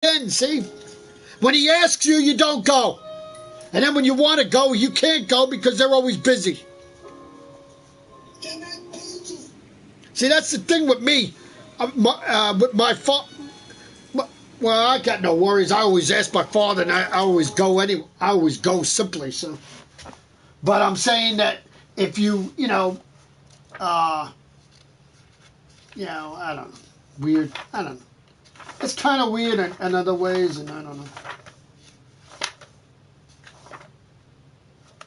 in, see? When he asks you, you don't go. And then when you want to go, you can't go because they're always busy. See, that's the thing with me. With my father. Well, I got no worries. I always ask my father, and I always go anyway. I always go simply. So, but I'm saying that if I don't know, weird. I don't know. It's kind of weird in other ways, and I don't know.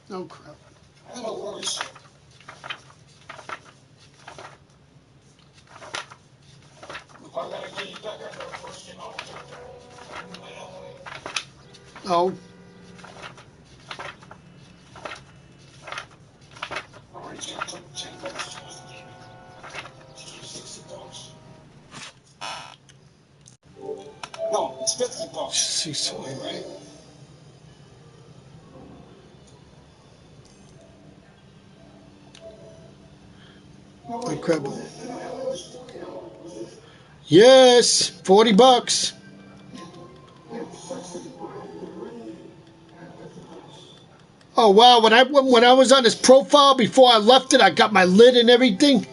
Oh crap. No worries. Oh. No, it's $50. See, so Right? Oh crap. Yes, $40. Oh wow! When I was on his profile before I left it, I got my lid and everything.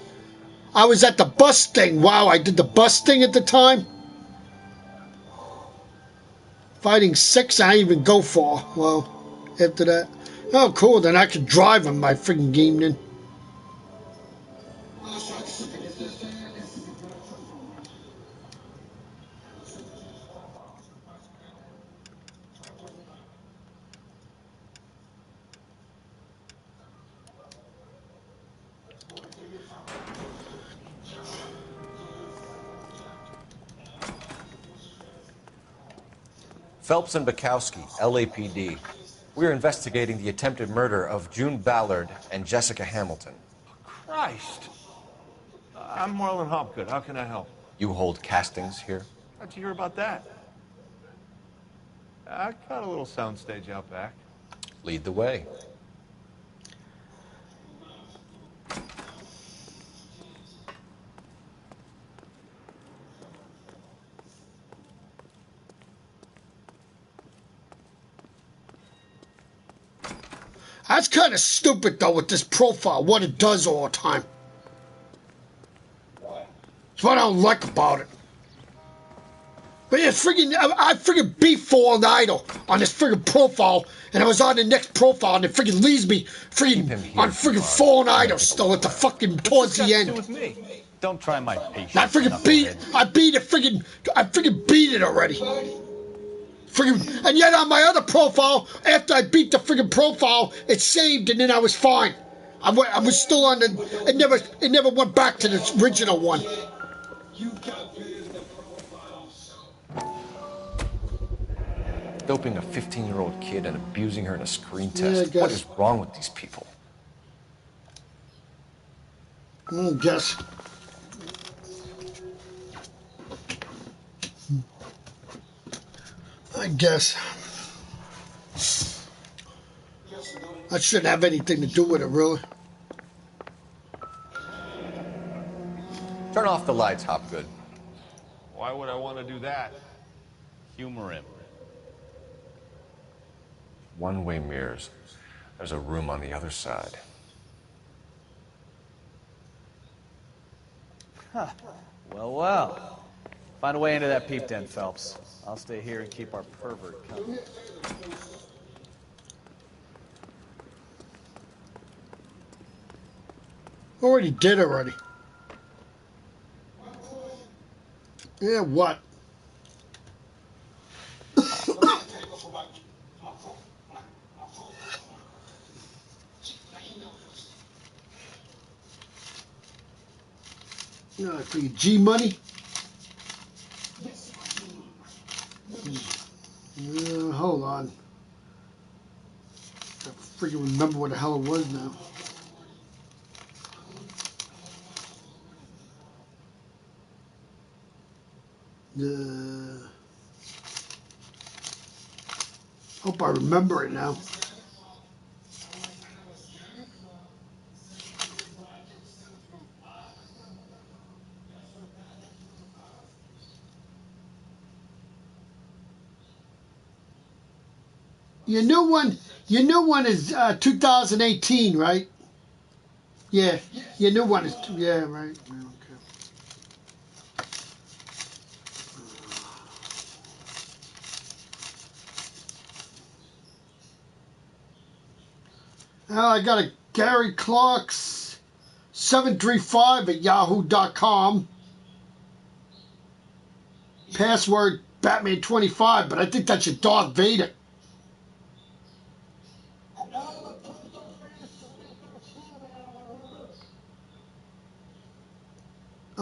I was at the bus thing. Wow, I did the bus thing at the time. Fighting 6, I didn't even go for. Well, after that. Oh, cool. Then I could drive on my freaking game then. Phelps and Bukowski, LAPD. We're investigating the attempted murder of June Ballard and Jessica Hamilton. Christ. I'm Marlon Hopgood. How can I help? You hold castings here? How'd you hear about that? I got a little soundstage out back. Lead the way. That's kind of stupid though with this profile. What it does all the time. That's what I don't like about it. But yeah, I freaking beat Fallen Idol on this freaking profile, and I was on the next profile, and it freaking leaves me freaking on freaking Fallen Idol still at the fucking towards the end. With me? Don't try my patience. I freaking beat it. I freaking beat it already. Freaking, and yet on my other profile, after I beat the freaking profile, it saved, and then I was fine. I was still on the. It never went back to the original one. Doping a 15-year-old kid and abusing her in a screen test. What is wrong with these people? I guess. I guess. That shouldn't have anything to do with it, really. Turn off the lights, Hopgood. Why would I want to do that? Humor him. One-way mirrors. There's a room on the other side. Huh. Well, well. Find a way into that peep den, Phelps. I'll stay here and keep our pervert company. Already did already. Yeah, what? No, for your G money. Hold on. I freaking remember what the hell it was now. Hope I remember it now. Your new one is 2018, right? Yeah, your new one is, yeah, right. Yeah, okay. I got a Gary Clark's 735 at yahoo.com. Password Batman25, but I think that's your Darth Vader.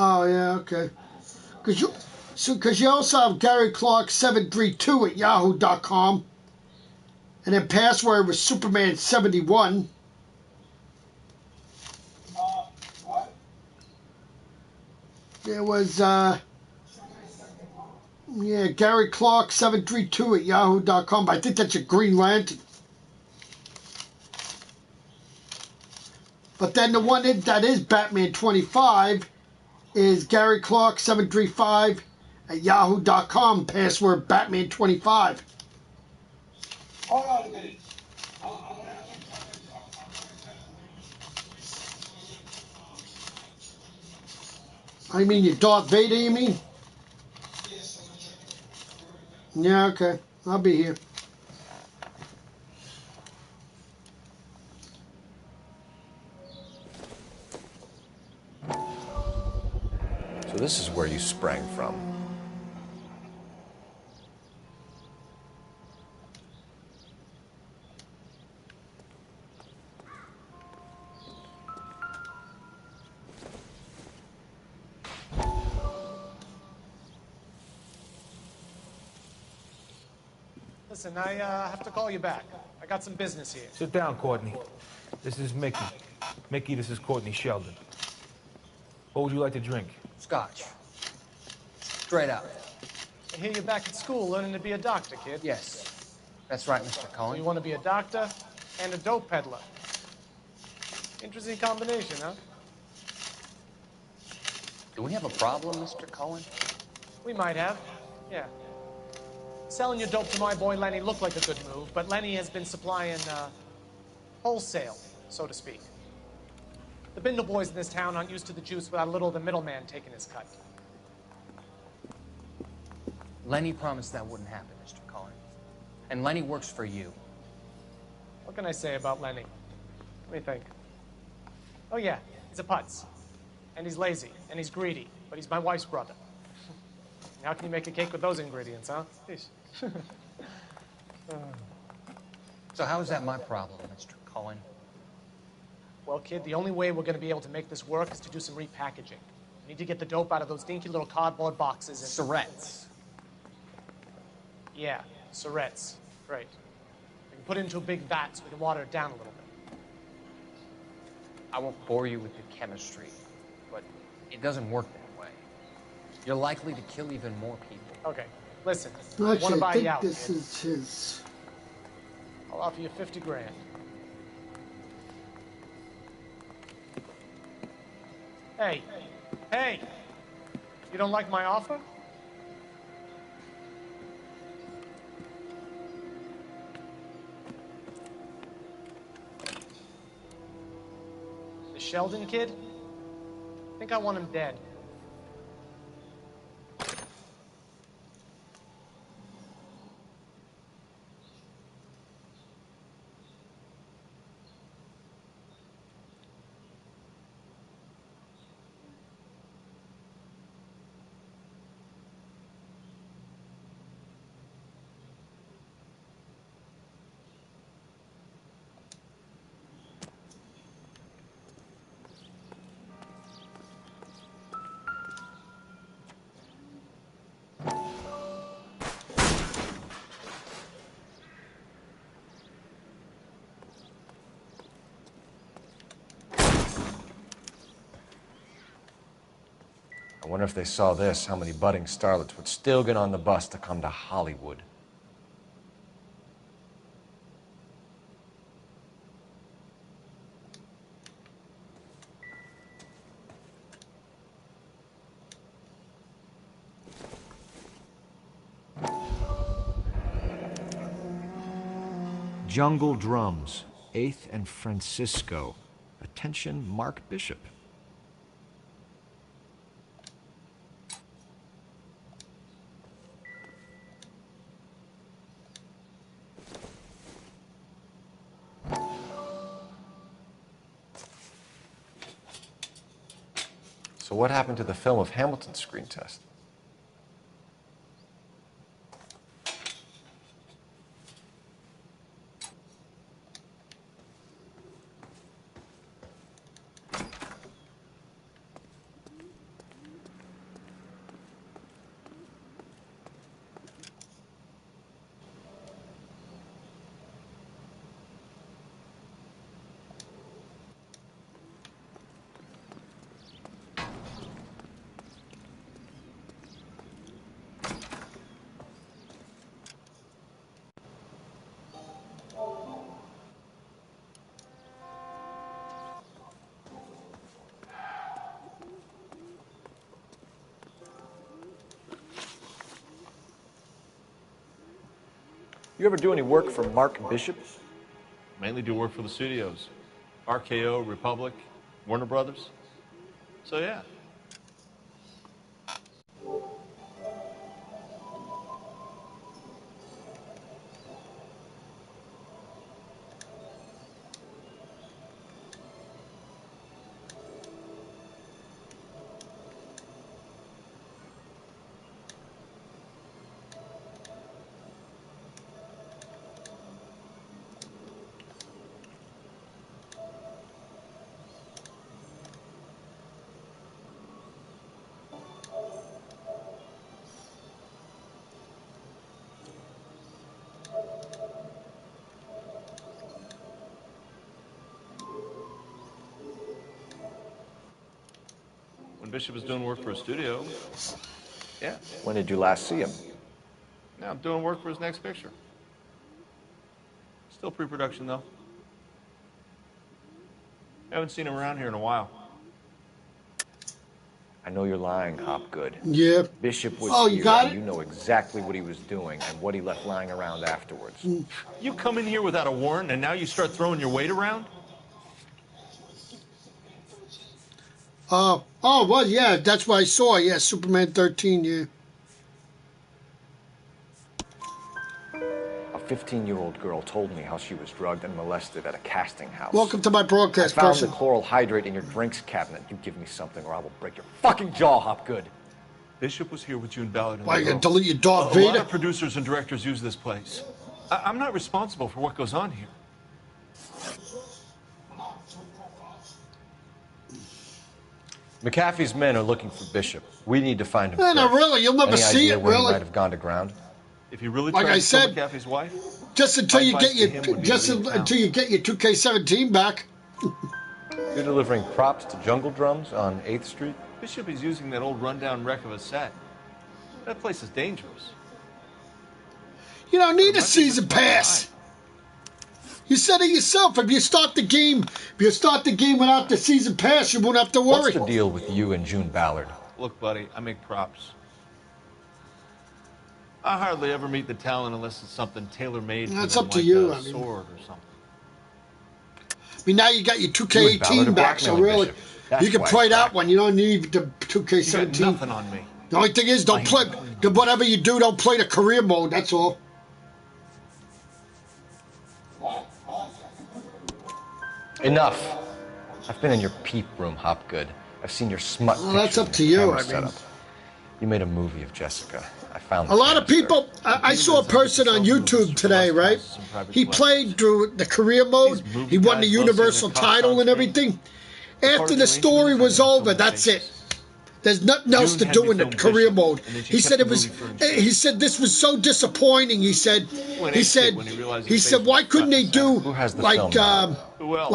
Oh, yeah, okay. Because you also have Gary Clark 732 at yahoo.com. And then password was Superman 71. What? There was, Gary Clark 732 at yahoo.com. But I think that's your Green Lantern. But then the one that is Batman 25 is Gary Clark 735 at yahoo.com. Password Batman 25. Hold on a minute. I mean, your Darth Vader, you mean? Yeah, okay. I'll be here. So this is where you sprang from. Listen, I have to call you back. I got some business here. Sit down, Courtney. This is Mickey. Mickey, this is Courtney Sheldon. What would you like to drink? Scotch. Straight out. I hear you're back at school learning to be a doctor, kid. Yes. That's right, Mr. So Cohen. you want to be a doctor and a dope peddler. Interesting combination, huh? Do we have a problem, Mr. Cohen? We might have, yeah. Selling your dope to my boy Lenny looked like a good move, but Lenny has been supplying, wholesale, so to speak. The Bindle boys in this town aren't used to the juice without a little of the middleman taking his cut. Lenny promised that wouldn't happen, Mr. Cohen. And Lenny works for you. What can I say about Lenny? Let me think. Oh yeah, he's a putz. And he's lazy, and he's greedy, but he's my wife's brother. How can you make a cake with those ingredients, huh? So how is that my problem, Mr. Cohen? Well, kid, the only way we're going to be able to make this work is to do some repackaging. We need to get the dope out of those dinky little cardboard boxes and... Surrettes. Yeah, Surrettes. Great. We can put it into a big vat so we can water it down a little bit. I won't bore you with the chemistry, but it doesn't work that way. You're likely to kill even more people. Okay, listen. I want to Actually, buy I you think out, this kid. is his. I'll offer you 50 grand. Hey, hey! You don't like my offer? The Sheldon kid? I think I want him dead. I wonder if they saw this, how many budding starlets would still get on the bus to come to Hollywood. Jungle Drums, 8th and Francisco. Attention, Mark Bishop. So what happened to the film of Hamilton's screen test? You ever do any work for Mark Bishop? Mainly do work for the studios. RKO, Republic, Warner Brothers. So yeah. When Bishop was doing work for a studio, yeah. When did you last see him? Now I'm doing work for his next picture. Still pre-production, though. Haven't seen him around here in a while. I know you're lying, Hopgood. Yeah. Bishop was Oh, here, you got and it? you know exactly what he was doing and what he left lying around afterwards. You come in here without a warrant, and now you start throwing your weight around? Well, yeah, that's what I saw. Yeah, Superman 13, yeah. A 15-year-old girl told me how she was drugged and molested at a casting house. Welcome to my broadcast, I found person. the chloral hydrate in your drinks cabinet. You give me something or I will break your fucking jaw, Hopgood. Bishop was here with June Ballard. Why, you gonna delete your Darth A lot Vader? of producers and directors use this place. I'm not responsible for what goes on here. McAfee's men are looking for Bishop. We need to find him. No, not quick. really. You'll never Any see idea it, where really. He might have gone to ground. If you really Like tried I to kill said, McAfee's wife, Just until my you get advice to him would be to leave town. until you get your 2K17 back. You're delivering props to Jungle Drums on 8th Street? Bishop is using that old rundown wreck of a set. That place is dangerous. You don't need a Might be season just about pass. right. You said it yourself. If you start the game without the season pass, you won't have to worry. What's the deal with you and June Ballard? Look, buddy, I make props. I hardly ever meet the talent unless it's something tailor-made. That's for them, up to like you, a I mean. sword or something. I mean, now you got your You and Ballard 2K18 are back, so blackmailing really, Bishop. That's you can why play it's that back. one. You don't need the You got 2K17. nothing on me. The only thing is, don't play. Whatever you do, don't play the career mode. That's all. Enough. I've been in your peep room, Hopgood. I've seen your smut Well, that's pictures up and to your you, camera I mean. setup. You made a movie of Jessica. I found A lot of canister. people. I saw a person on YouTube today, right? He played through the career mode. He won the Universal title and everything. After the story was over, that's it. There's nothing else to do in the career mode. He said it was. He said this was so disappointing. He said. Why couldn't they do Who has the like film Who else?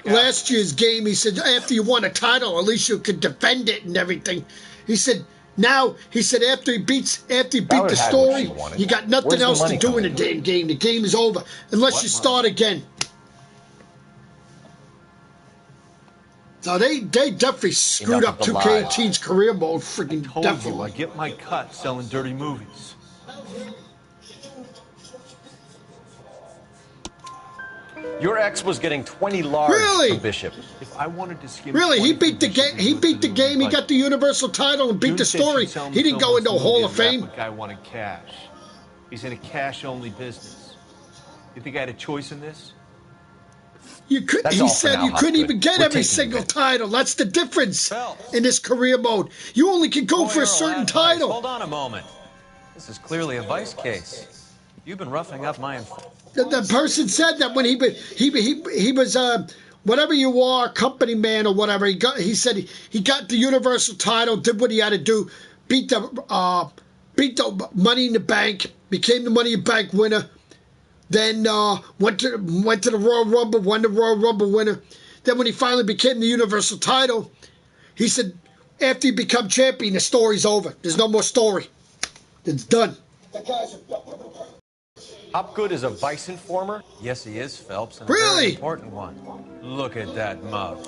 last year's game? He said after you won a title, at least you could defend it and everything. He said. Now, he said after he beat Ballard the had what story, she wanted. you got nothing Where's the else to money do in coming the in? damn game. The game is over unless you start again. So they definitely screwed Enough up of the lies. 2K18's career mode. Freaking Told you, I definitely. get my cut selling dirty movies. Your ex was getting 20 large Really? from Bishop. If I wanted to skim Really, he 20 beat the from game. Bishop, He it beat the would game. He but got the Universal title and beat June the said story. she'd sell him He didn't film go this into a Hall movie of and rap Fame. what guy wanted cash. He's in a cash-only business. You think I had a choice in this? You could. That's He all for said now, you couldn't Hopgood. even get We're every taking single you in. title. That's the difference Phelps. in this career mode. You only can go for a Boy, certain Earl, title. Hold on a moment. This is clearly a vice case. You've been roughing up my The person said that when he was whatever you are, company man or whatever. He said he got the Universal title, did what he had to do, beat the Money in the Bank, became the Money in the Bank winner. Then went to the Royal Rumble, won the Royal Rumble winner. Then when he finally became the Universal title, he said after you become champion, the story's over. There's no more story. It's done. Hopgood is a vice informer? Yes, he is, Phelps, and a Really? very important one. Look at that mug.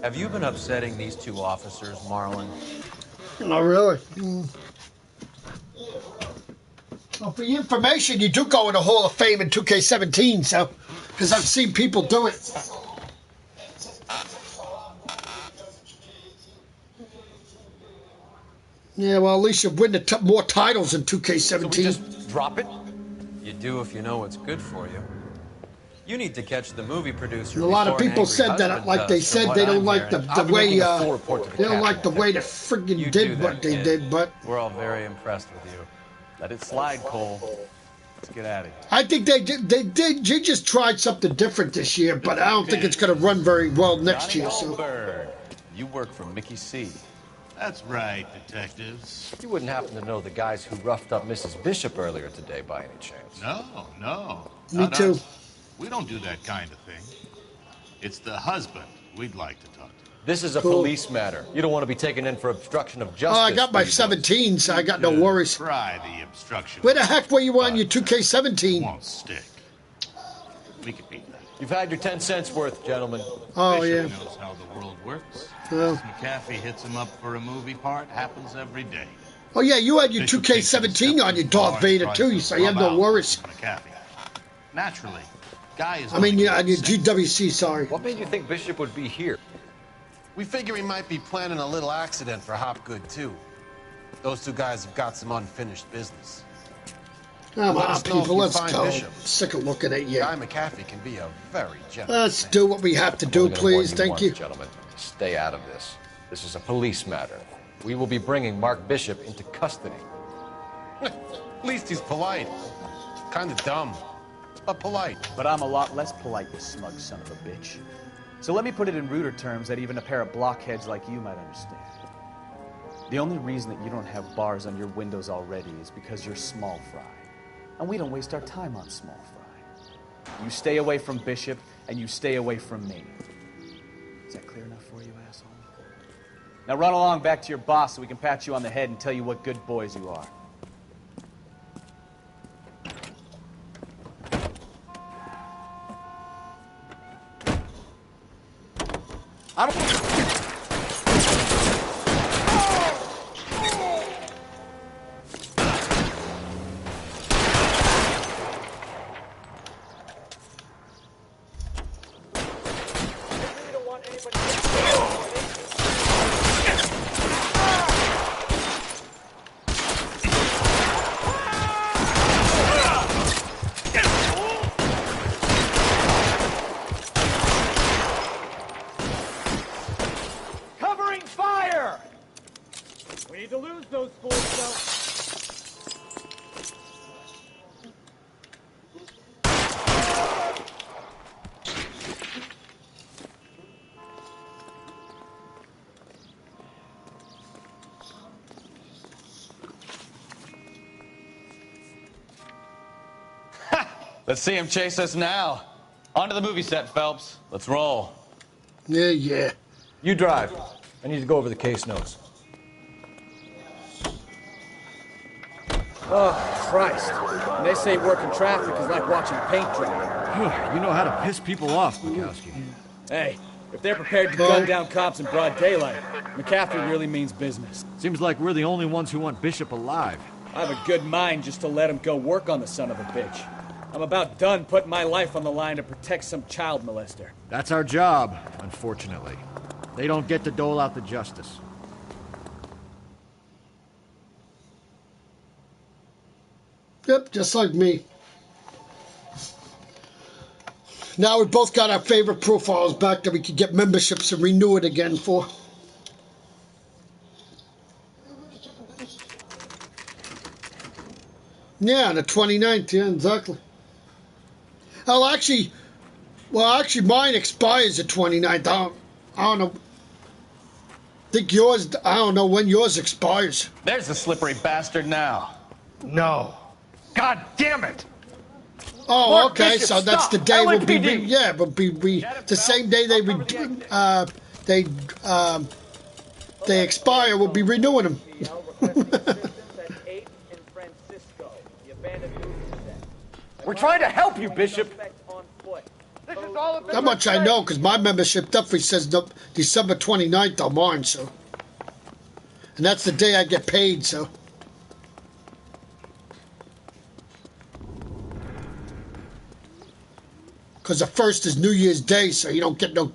Have you been upsetting these two officers, Marlon? Not really. Well, for your information, you do go in the Hall of Fame in 2K17, so because I've seen people do it. Yeah, well, at least you win more titles in 2K17. So we just drop it? You do if you know what's good for you. You need to catch the movie producer. And a lot of before an people angry said that, husband like they does, said, from they what don't I'm like hearing. the way making a full report to the they don't like the captain. way they friggin' You do did what that, they kid. did, but We're all very impressed with you. Let it slide, Cole. Let's get at it. I think they just tried something different this year, but I don't think it's going to run very well next Johnny year. So. Goldberg, you work for Mickey C. That's right, detectives. You wouldn't happen to know the guys who roughed up Mrs. Bishop earlier today by any chance? No. Me Not too. us. We don't do that kind of thing. It's the husband we'd like to talk to. This is a Cool. police matter. You don't want to be taken in for obstruction of Oh, justice. I got my do you, boys? 17, so I got no worries. Try the obstruction. Where the heck were you on your It 2K17? won't stick. We can beat that. You've had your 10 cents worth, gentlemen. Oh, Bishop yeah. knows how the world works. Well. McAfee hits him up for a movie part. Happens every day. Oh, yeah, you had your Bishop takes it a 2K17 step on your too far Darth and Vader, tries too, to so you have rub no out worries. McAfee. Naturally, guy is. I mean, gonna yeah, get on your upset. GWC, sorry. What made you think Bishop would be here? We figure he might be planning a little accident for Hopgood, too. Those two guys have got some unfinished business. Come Let on, us know if people, you let's find go. Bishop. Sick of looking at you. Guy McAfee can be a very generous Let's man. do what we have to I'm do, only gonna warn please. Thank once, you. Gentlemen, stay out of this. This is a police matter. We will be bringing Mark Bishop into custody. At least he's polite. Kind of dumb, but polite. But I'm a lot less polite, you smug son of a bitch. So let me put it in ruder terms that even a pair of blockheads like you might understand. The only reason that you don't have bars on your windows already is because you're small fry. And we don't waste our time on small fry. You stay away from Bishop, and you stay away from me. Is that clear enough for you, asshole? Now run along back to your boss so we can pat you on the head and tell you what good boys you are. Covering fire! We need to lose those fools, though. Let's see him chase us now. On to the movie set, Phelps. Let's roll. Yeah. You drive. I need to go over the case notes. Oh, Christ. And they say working traffic is like watching paint dry. You know how to piss people off, Bukowski. Hey, if they're prepared to gun down cops in broad daylight, McAfee really means business. Seems like we're the only ones who want Bishop alive. I have a good mind just to let him go work on the son of a bitch. I'm about done putting my life on the line to protect some child molester. That's our job, unfortunately. They don't get to dole out the justice. Yep, just like me. Now we both got our favorite profiles back that we could get memberships and renew it again for. Yeah, the 29th, yeah, exactly. Well, actually, mine expires the 29th. I don't know. I think yours, I don't know when yours expires. There's the slippery bastard now. No. God damn it! Oh, Mark okay, Bishop, so that's stop. the day we'll be, LAPD. yeah, but the same day they expire, we'll be renewing them. We're trying to help you, Bishop. That much I know, because my membership definitely says December 29th on mine, so. And that's the day I get paid, so. Because the 1st is New Year's Day, so you don't get no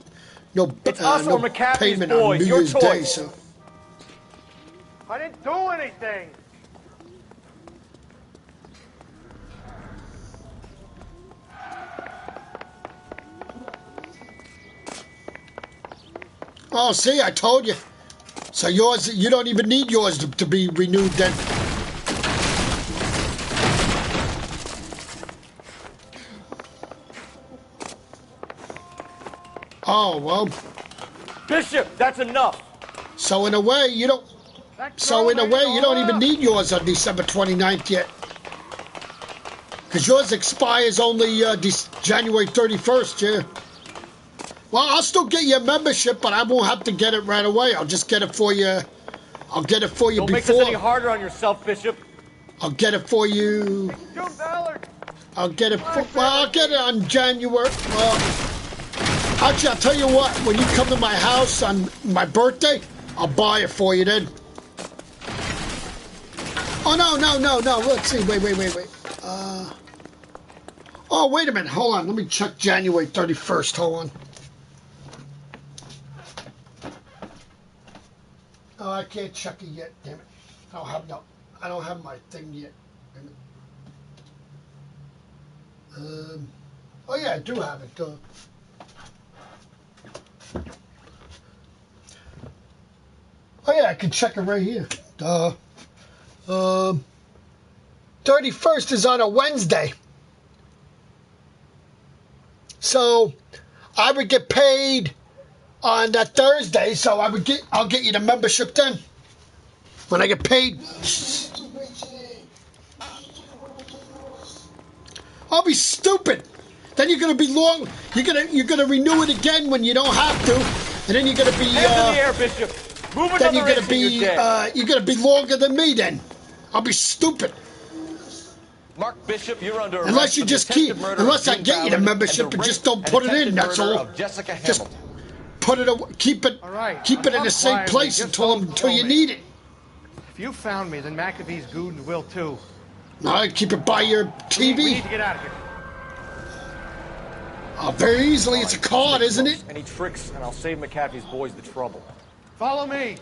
payment on New Year's Day, so. I didn't do anything. Oh, see, I told you. So yours, you don't even need yours to be renewed then. Oh, well. Bishop, that's enough. So in a way, you don't... So in a way, you don't even need yours on December 29th yet. Because yours expires only January 31st, yeah. Well, I'll still get you a membership, but I won't have to get it right away. I'll just get it for you. I'll get it for you Don't before. make this any harder on yourself, Bishop. I'll get it for you. I'll get it for... Well, I'll get it on January... Well, actually, I'll tell you what. When you come to my house on my birthday, I'll buy it for you then. Oh, no. Let's see. Wait. Oh, wait a minute. Hold on. Let me check January 31st. Hold on. Oh, I can't check it yet. Damn it. I don't have my thing yet. Oh, yeah, I do have it. Oh, yeah, I can check it right here. 31st is on a Wednesday. So I would get paid on that Thursday, so I'll get you the membership then. When I get paid. I'll be stupid. Then you're gonna be long. You're gonna renew it again when you don't have to, and then you're gonna be. Hands in the air, Bishop. Move then another inch and you're dead. you're gonna be longer than me. Then I'll be stupid. Mark Bishop, you're under arrest. Unless you just keep. Unless I get you the membership and just don't put it in. That's all. Jessica just Hamilton. put it. Keep it. Keep it in a safe place until you need it. If you found me, then McAfee's Goon will too. No, keep it by your TV. We need to get out of here. Oh, very easily. It's a card, isn't it? Any tricks, and I'll save McAfee's boys the trouble. Follow me.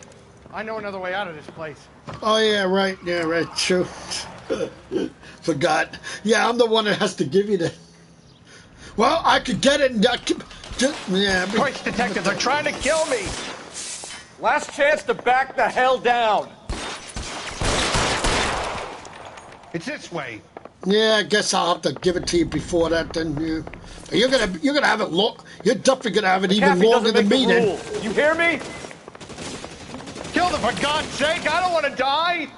I know another way out of this place. Oh, yeah, right. Yeah, right. True. Forgot. Yeah, I'm the one that has to give you the... Well, I could get it and... yeah, Choice detectives are trying to kill me. Last chance to back the hell down. It's this way. Yeah, I guess I'll have to give it to you before that then. Yeah. You're gonna have it long. You're definitely gonna have it even longer than me then. You hear me? Kill them for God's sake! I don't want to die.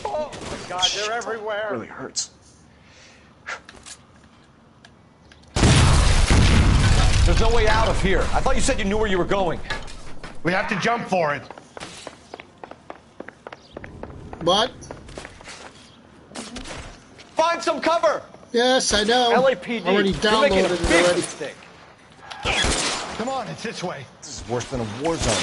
Oh my God, they're everywhere. It really hurts. There's no way out of here. I thought you said you knew where you were going. We have to jump for it. What? Find some cover! Yes, I know. LAPD, already downloaded it already. Mistake. Come on, it's this way. This is worse than a war zone.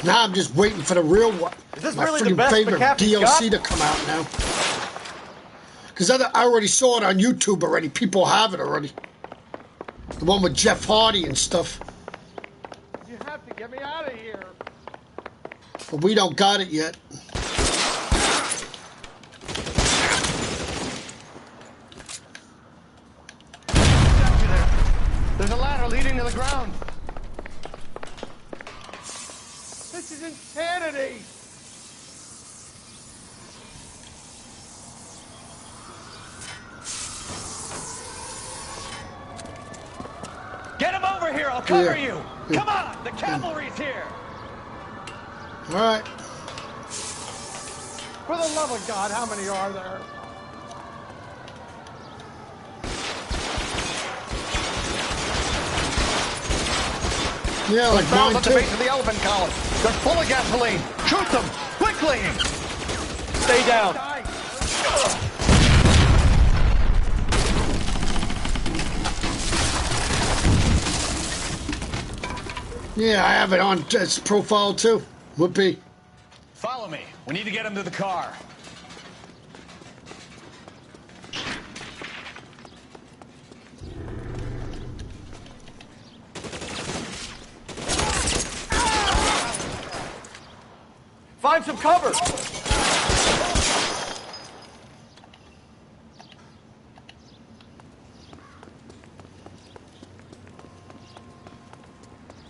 Now I'm just waiting for the real one. Is this My really the freaking best favorite McAfee's DLC got? to come out now. Because I already saw it on YouTube already. People have it already. The one with Jeff Hardy and stuff. You have to get me out of here. But we don't got it yet. There's a ladder leading to the ground. This is insanity. Get him over here, I'll cover you! Come on, the cavalry's here! Alright. For the love of God, how many are there? Yeah, like Barrels mine at the too. base of the elephant column. They're full of gasoline. Shoot them, quickly! Stay down. Yeah, I have it on its profile too. Would be. Follow me. We need to get him to the car. Find some cover!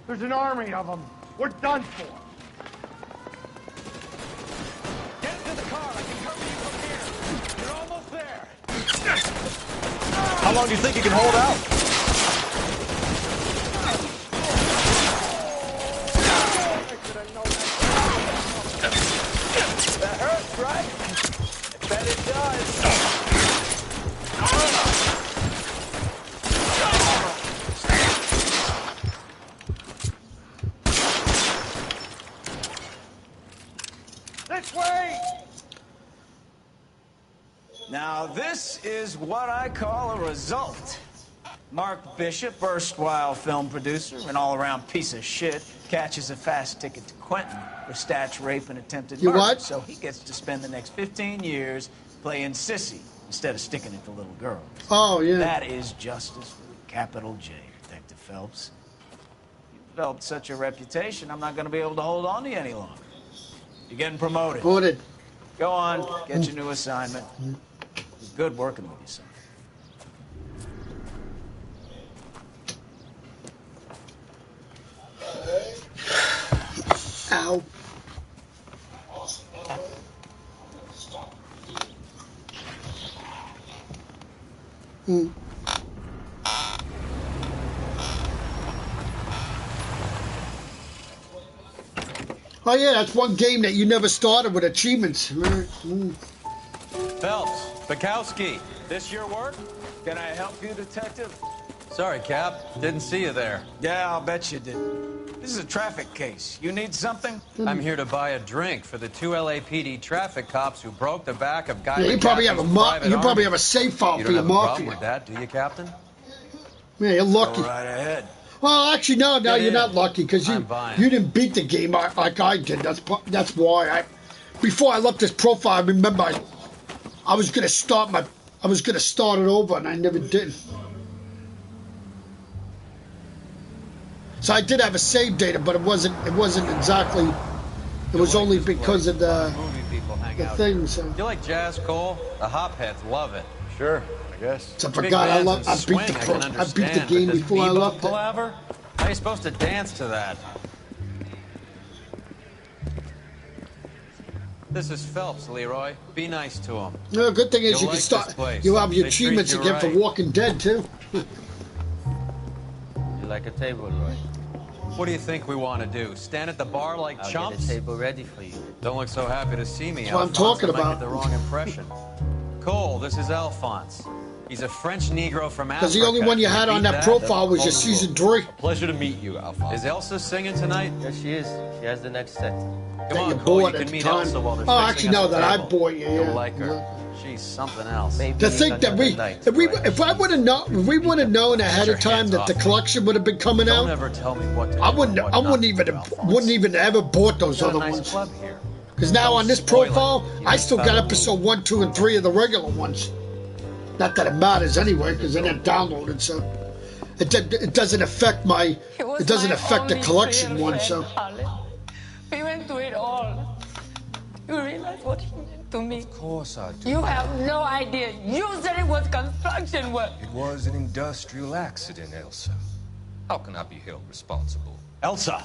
There's an army of them. We're done for. Get into the car. I can cover you from here. You're almost there. How long do you think you can hold out? That hurts, right? I bet it does. This way! Now, this is what I call a result. Mark Bishop, erstwhile film producer and all-around piece of shit, catches a fast ticket to Quentin for statch rape and attempted murder. what? So he gets to spend the next 15 years playing sissy instead of sticking it to little girls. Oh, yeah. That is justice with a capital J, Detective Phelps. You've developed such a reputation, I'm not going to be able to hold on to you any longer. You're getting promoted. Ordered. Go on, get your new assignment. It was good working with you, son. Ow. Oh yeah, that's one game that you never started with achievements. Phelps, Bukowski, this your work? Can I help you, Detective? Sorry, Cap. Didn't see you there. Yeah, I'll bet you did. This is a traffic case. You need something? I'm here to buy a drink for the 2 LAPD traffic cops who broke the back of Guy Yeah, you probably have a safe file You for don't your have a problem mafia. with that, do you, Captain? Yeah, you're lucky. Go right ahead. Well, actually, no, Get you're in. not lucky because I'm buying. you didn't beat the game like I did. That's why. Before I left this profile, I remember I was gonna start it over, and I never did. So I did have a save data, but it wasn't exactly. It was only because of the thing. So. You like jazz, Cole? The hopheads love it. Sure, I guess. So I forgot I beat the game before I left it. Palaver? How are you supposed to dance to that? This is Phelps, Leroy. Be nice to him. No, good thing is You'll you like can start. this place. You have your They achievements treat you again for right. Walking Dead too. You like a table, Roy? What do you think we want to do? Stand at the bar like chumps? Get a table ready for you. Don't look so happy to see me. That's what I'm Alphonse. talking I might about. get the wrong impression. Cole, this is Alphonse. He's a French Negro from Africa. Because the only one you had on that profile was your season 3. Pleasure to meet you, Alpha. Is Elsa singing tonight? Yes, she is. She has the next set. Come on, you Cole, bought you at can the meet time. Elsa while they're Oh, fixing actually, us no, a that I table. bought you. You'll Yeah. like her. She's something else. Maybe To think that if I would have known, if we would have known ahead of time that the collection would have been coming Don't out, ever tell me what to do. I wouldn't even ever bought those other Nice ones. club here. Because now on this profile, I still got episode 1, 2, and 3 of the regular ones. Not that it matters anyway, because they're not downloaded, so it doesn't affect my. It doesn't affect the collection one, so. We went through it all. You realize what he meant to me? Of course I do. You have no idea. You said it was construction work. It was an industrial accident, Elsa. How can I be held responsible? Elsa,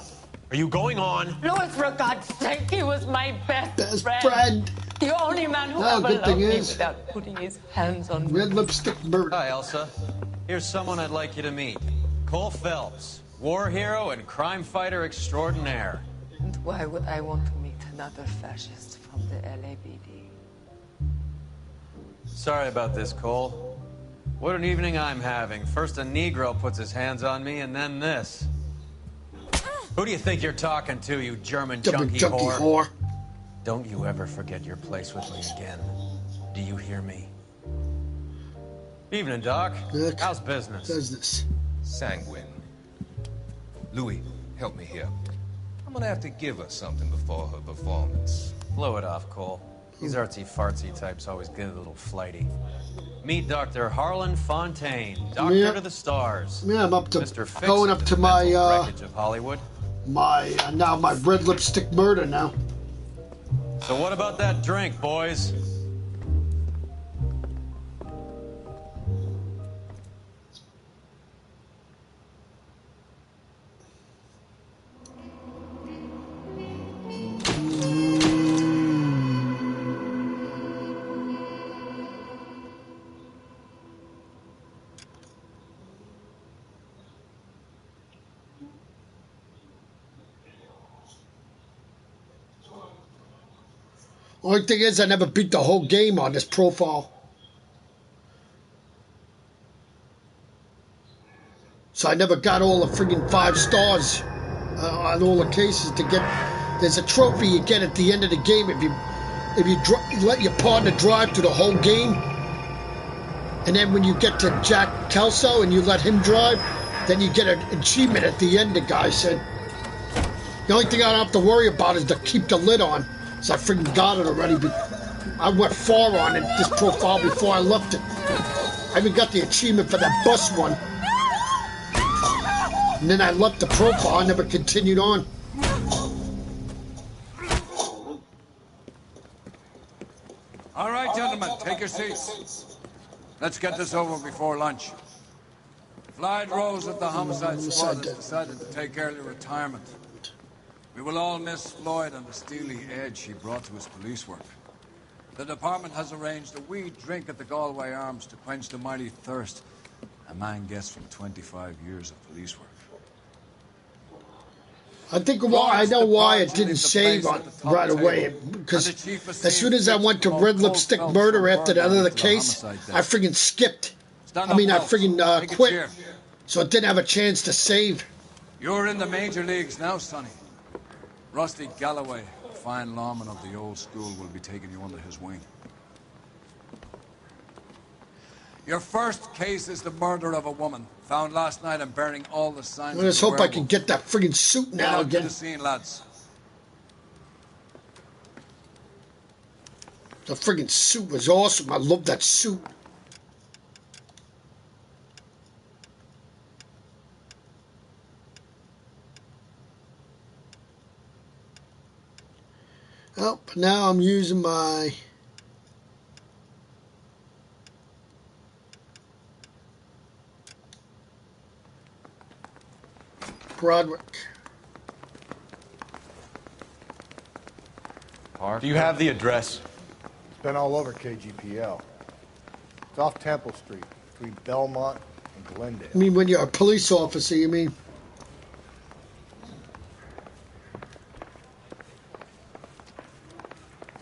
are you going on? Louis, for God's sake, he was my best friend. The only man who No, ever good loved thing me is- without putting his hands on me. Red lipstick bird. Hi, Elsa. Here's someone I'd like you to meet. Cole Phelps, war hero and crime fighter extraordinaire. And why would I want to meet another fascist from the LAPD? Sorry about this, Cole. What an evening I'm having. First a Negro puts his hands on me, and then this. Who do you think you're talking to, you German junkie whore? Don't you ever forget your place with me again. Do you hear me? Evening, Doc. How's business? Business. Sanguine. Louis, help me here. I'm gonna have to give her something before her performance. Blow it off, Cole. These artsy-fartsy types always get a little flighty. Meet Dr. Harlan Fontaine, Doctor Yeah. to the Stars. Yeah, I'm up to Mr. Fix going up to my wreckage of Hollywood. now my red lipstick murder now. So what about that drink, boys? Only thing is, I never beat the whole game on this profile. So I never got all the friggin' 5 stars on all the cases to get. There's a trophy you get at the end of the game if you let your partner drive through the whole game, and then when you get to Jack Kelso and you let him drive, then you get an achievement at the end. The guy said. The only thing I don't have to worry about is to keep the lid on. So I freaking got it already. I went far on it, this profile before I left it. I even got the achievement for that bus one. And then I left the profile. I never continued on. All right, gentlemen, take your seats. Let's get this over before lunch. Floyd Rose of the Homicide Squad has decided to take early retirement. We will all miss Floyd and the steely edge he brought to his police work. The department has arranged a wee drink at the Galway Arms to quench the mighty thirst a man gets from 25 years of police work. I think I know why it didn't save on right away, because as soon as I went to Red Lipstick Murder after that other case, I friggin' skipped. I mean, I friggin' quit. So it didn't have a chance to save. You're in the major leagues now, Sonny. Rusty Galloway, a fine lawman of the old school, will be taking you under his wing. Your first case is the murder of a woman, found last night and bearing all the signs. I just hope I can get that friggin' suit now again. Get out to again. the scene, lads. The friggin' suit was awesome. I love that suit. Oh, but now I'm using my Broderick. Do you have the address? It's been all over KGPL. It's off Temple Street, between Belmont and Glendale. I mean, when you're a police officer, you mean?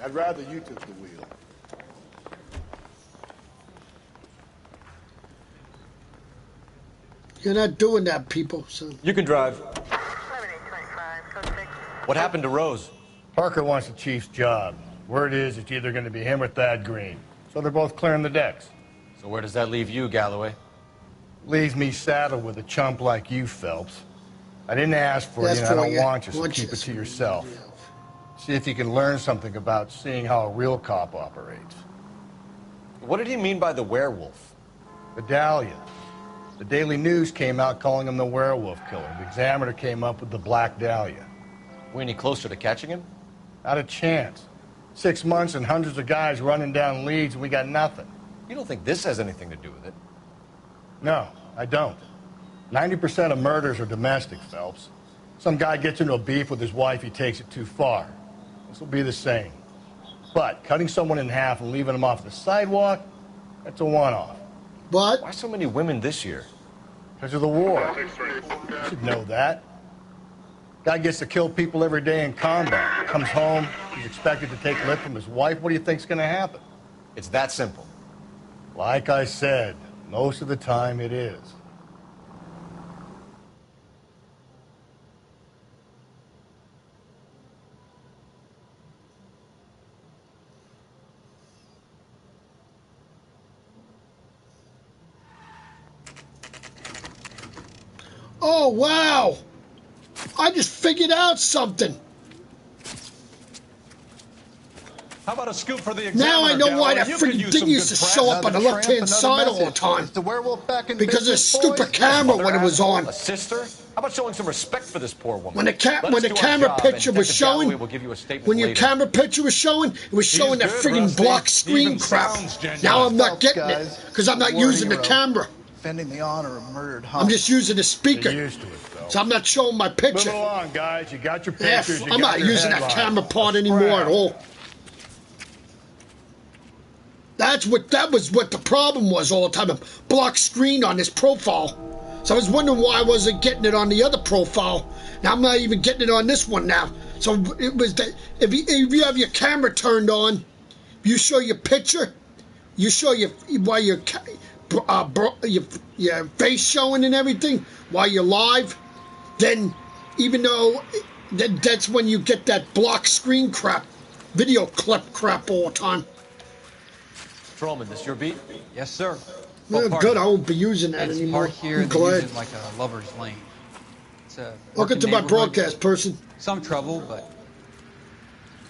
I'd rather you took the wheel. You're not doing that, people. So You can drive. What happened to Rose? Parker wants the chief's job. Word is it's either going to be him or Thad Green. So they're both clearing the decks. So where does that leave you, Galloway? Leaves me saddled with a chump like you, Phelps. I didn't ask for That's you, and I for don't you. want you, so keep it to yourself. See if you can learn something about seeing how a real cop operates. What did he mean by the werewolf? The Dahlia. The Daily News came out calling him the werewolf killer. The Examiner came up with the Black Dahlia. We any closer to catching him? Not a chance. 6 months and hundreds of guys running down leads, and we got nothing. You don't think this has anything to do with it? No, I don't. 90% of murders are domestic, Phelps. Some guy gets into a beef with his wife, he takes it too far. This will be the same. But cutting someone in half and leaving them off the sidewalk, that's a one-off. But why so many women this year? Because of the war. You should know that. Guy gets to kill people every day in combat. Comes home, he's expected to take lip from his wife. What do you think's going to happen? It's that simple. Like I said, most of the time it is. oh wow! I just figured out something. How about a scoop for the Examiner? Now I know why that Galloway? freaking thing used to show up on the left-hand side all the time. The werewolf back in Because of the business, stupid boys? camera when it was on. A sister? How about showing some respect for this poor woman? When the Let us when the do our camera job, picture and was Detective Galloway showing, will give you a statement when your later. camera picture was showing, it was showing that good, friggin' Rusty. block screen Even crap. sounds genuine. Now I'm not Phelps, getting guys. it because I'm not War using the hero. camera. Defending the honor of murdered I'm just using the speaker, Get used to it, Phelps. so I'm not showing my Move picture. along, guys. You got your Yeah, pictures. You I'm got not your using that headlines. camera part anymore at all. That was what the problem was all the time. A block screen on this profile. So I was wondering why I wasn't getting it on the other profile. Now I'm not even getting it on this one now. So it was that if you have your camera turned on, you show your picture, you show your while your face showing and everything while you're live. Then even though that's when you get that block screen crap, video clip crap all the time. Patrolman, this your beat? Yes, sir. Well, good, I won't be using that It's anymore. parked here. I'm They use glad. it like a lover's lane. It's a Welcome to my broadcast, person. Some trouble, but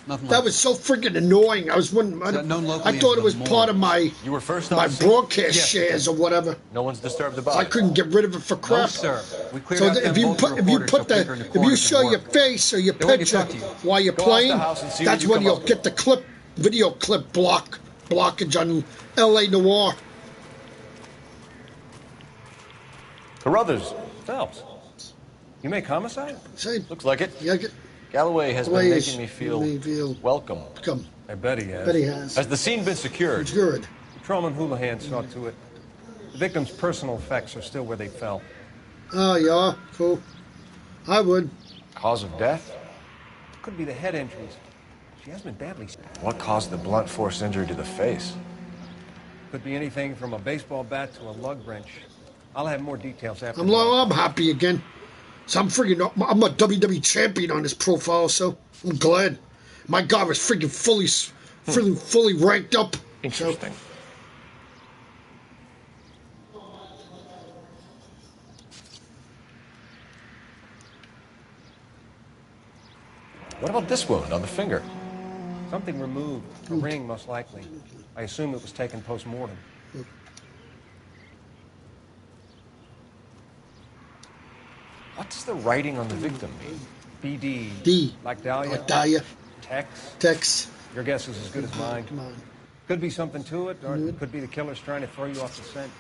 nothing. That like was so freaking annoying. I was wondering. known I locally thought as it was the part of morgue. my You were first my on scene? broadcast Yes. shares or whatever. No one's disturbed about I it. couldn't get rid of it for crap. No, sir. We cleared So out them if you both put reporters so quicker in the if corner you can show your work. face or your They're waiting to picture talk to you. while you're Go off the playing, house and see what that's you when come you'll up with. get the video clip blockage on L.A. Noir. Carruthers. Phelps. You make homicide? Same. Looks like it. Yeah, Galloway has been Please, making me feel make me feel welcome. come. I bet he has. Bet he has. Has the scene been secured? It's good. Patrolman Houlihan saw to it. The victim's personal effects are still where they fell. Oh yeah, cool. I would. Cause of death? Could be the head injuries. She has been badly. What caused the blunt force injury to the face? Could be anything from a baseball bat to a lug wrench. I'll have more details after. I'm happy again. So I'm I'm a WWE champion on this profile, so I'm glad. My guy was freaking fully ranked up. Interesting. What about this wound on the finger? Something removed. A ring, most likely. I assume it was taken post-mortem. What does the writing on the victim mean? BD. D. Like Dahlia? Like Dahlia. Tex. Your guess is as good as mine. Could be something to it, or it could be the killer's trying to throw you off the scent.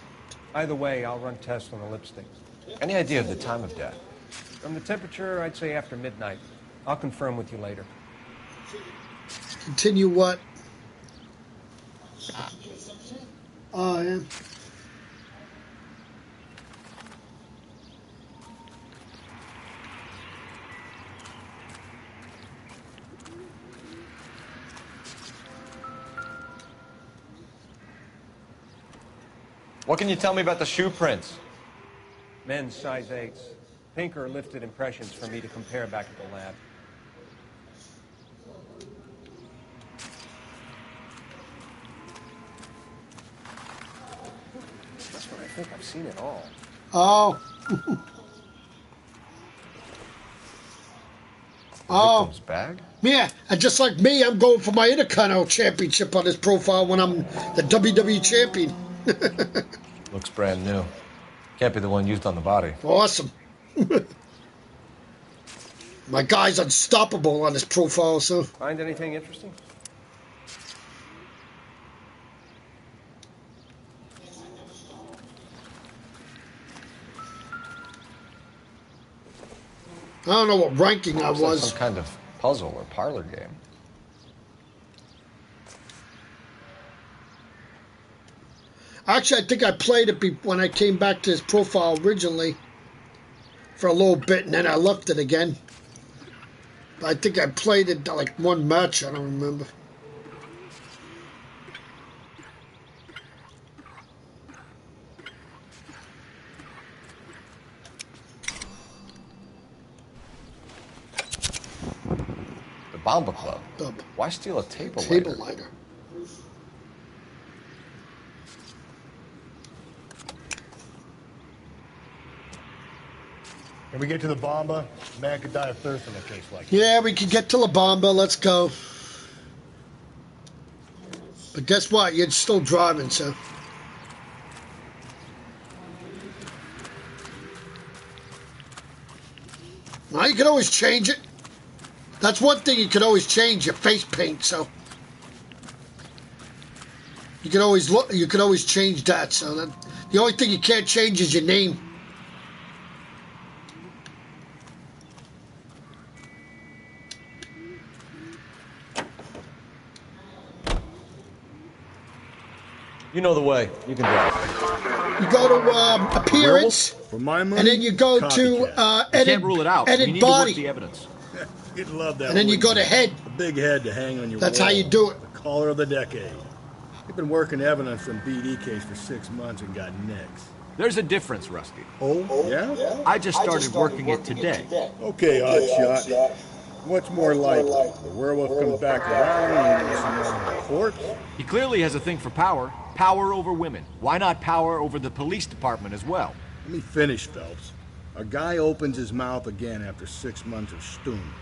Either way, I'll run tests on the lipstick. Any idea of the time of death? From the temperature, I'd say after midnight. I'll confirm with you later. Continue what? Oh, yeah. What can you tell me about the shoe prints? Men's size 8s. Pinker lifted impressions for me to compare back at the lab. That's what I think. I've seen it all. Oh. Oh. Victim's bag? Yeah, and just like me, I'm going for my Intercontinental Championship on this profile when I'm the WWE Champion. Looks brand new. Can't be the one used on the body. Awesome. My guy's unstoppable on this profile, so. Find anything interesting? I don't know what ranking I Looks like was. some kind of puzzle or parlor game. Actually, I think I played it when I came back to his profile originally for a little bit, and then I left it again. But I think I played it like one match. I don't remember. The Bomba Club. Dub. Why steal a table lighter? Can we get to the Bomba? Man could die of thirst in a case like that. Yeah, we can get to La Bamba. Let's go. But guess what? You're still driving, so. Well, you can always change it. That's one thing you can always change, your face paint, so. You can always look. You can always change that. So that the only thing you can't change is your name. You know the way. You can drive. You go to appearance, For my money, and then you go to edit. Can't rule it out. Edit We need body. to work the evidence. You'd love that. And then you go to head. A big head to hang on your That's wall. how you do it. The caller of the decade. You've been working evidence on BD case for 6 months and got nicks. There's a difference, Rusty. Oh, yeah? I just started working it today. Okay, Hotshot. What's more likely? The werewolf comes back around and you see him in the corpse? He clearly has a thing for power. Power over women. Why not power over the police department as well? Let me finish, Phelps. A guy opens his mouth again after 6 months of stewing.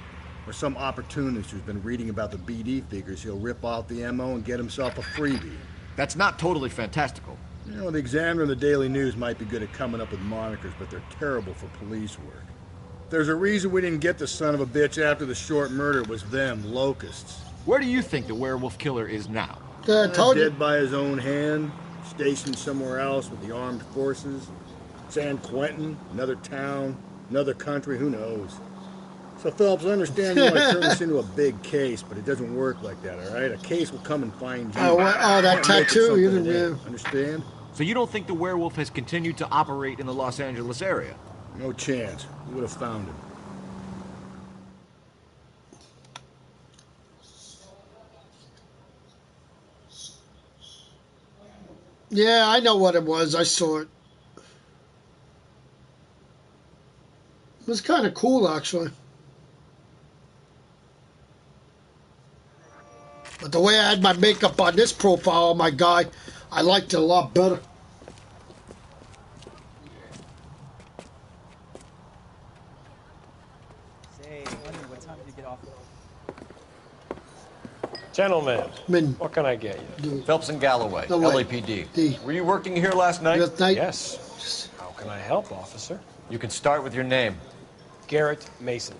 Or some opportunist who's been reading about the BD figures, he'll rip off the MO and get himself a freebie. That's not totally fantastical. You know, the Examiner and the Daily News might be good at coming up with monikers, but they're terrible for police work. There's a reason we didn't get the son of a bitch after the short murder. It was them, locusts. Where do you think the werewolf killer is now? Dead by his own hand, stationed somewhere else with the armed forces. San Quentin, another town, another country, who knows? So, Phelps, I understand you want to turn this into a big case, but it doesn't work like that, all right? A case will come and find you. Oh, that tattoo, you didn't know. Understand? So you don't think the werewolf has continued to operate in the Los Angeles area? No chance. We would have found him. Yeah, I know what it was. I saw it. It was kind of cool, actually. But the way I had my makeup on this profile on my guy, I liked it a lot better. Say, honey, what time did you get off? Gentlemen, what can I get you? Phelps and Galloway, No way. LAPD. Were you working here last night? Last night? Yes. How can I help, officer? You can start with your name. Garrett Mason.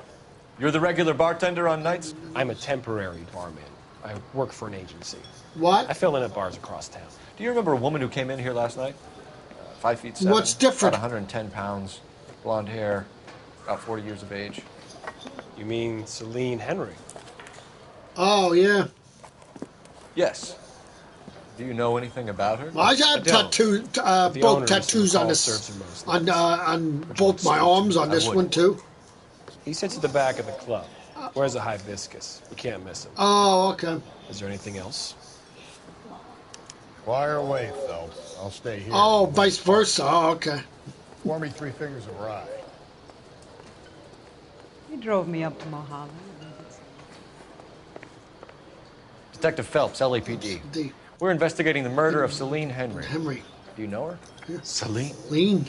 You're the regular bartender on nights? I'm a temporary barman. I work for an agency. What? I fill in at bars across town. Do you remember a woman who came in here last night? 5 feet 7. What's different? About 110 pounds, blonde hair, about 40 years of age. You mean Celine Henry? Oh, yeah. Yes. Do you know anything about her? Well, I had both tattoos on this, on both my arms on this one too. He sits at the back of the club. Wears a hibiscus. You can't miss him. Oh, okay. Is there anything else? Fire away, Phelps. I'll stay here. Oh, vice versa. Oh, okay. Pour me 3 fingers of rye. He drove me up to Mojave. Detective Phelps, LAPD. We're investigating the murder of Celine Henry. Do you know her? Yeah. Celine? Lean.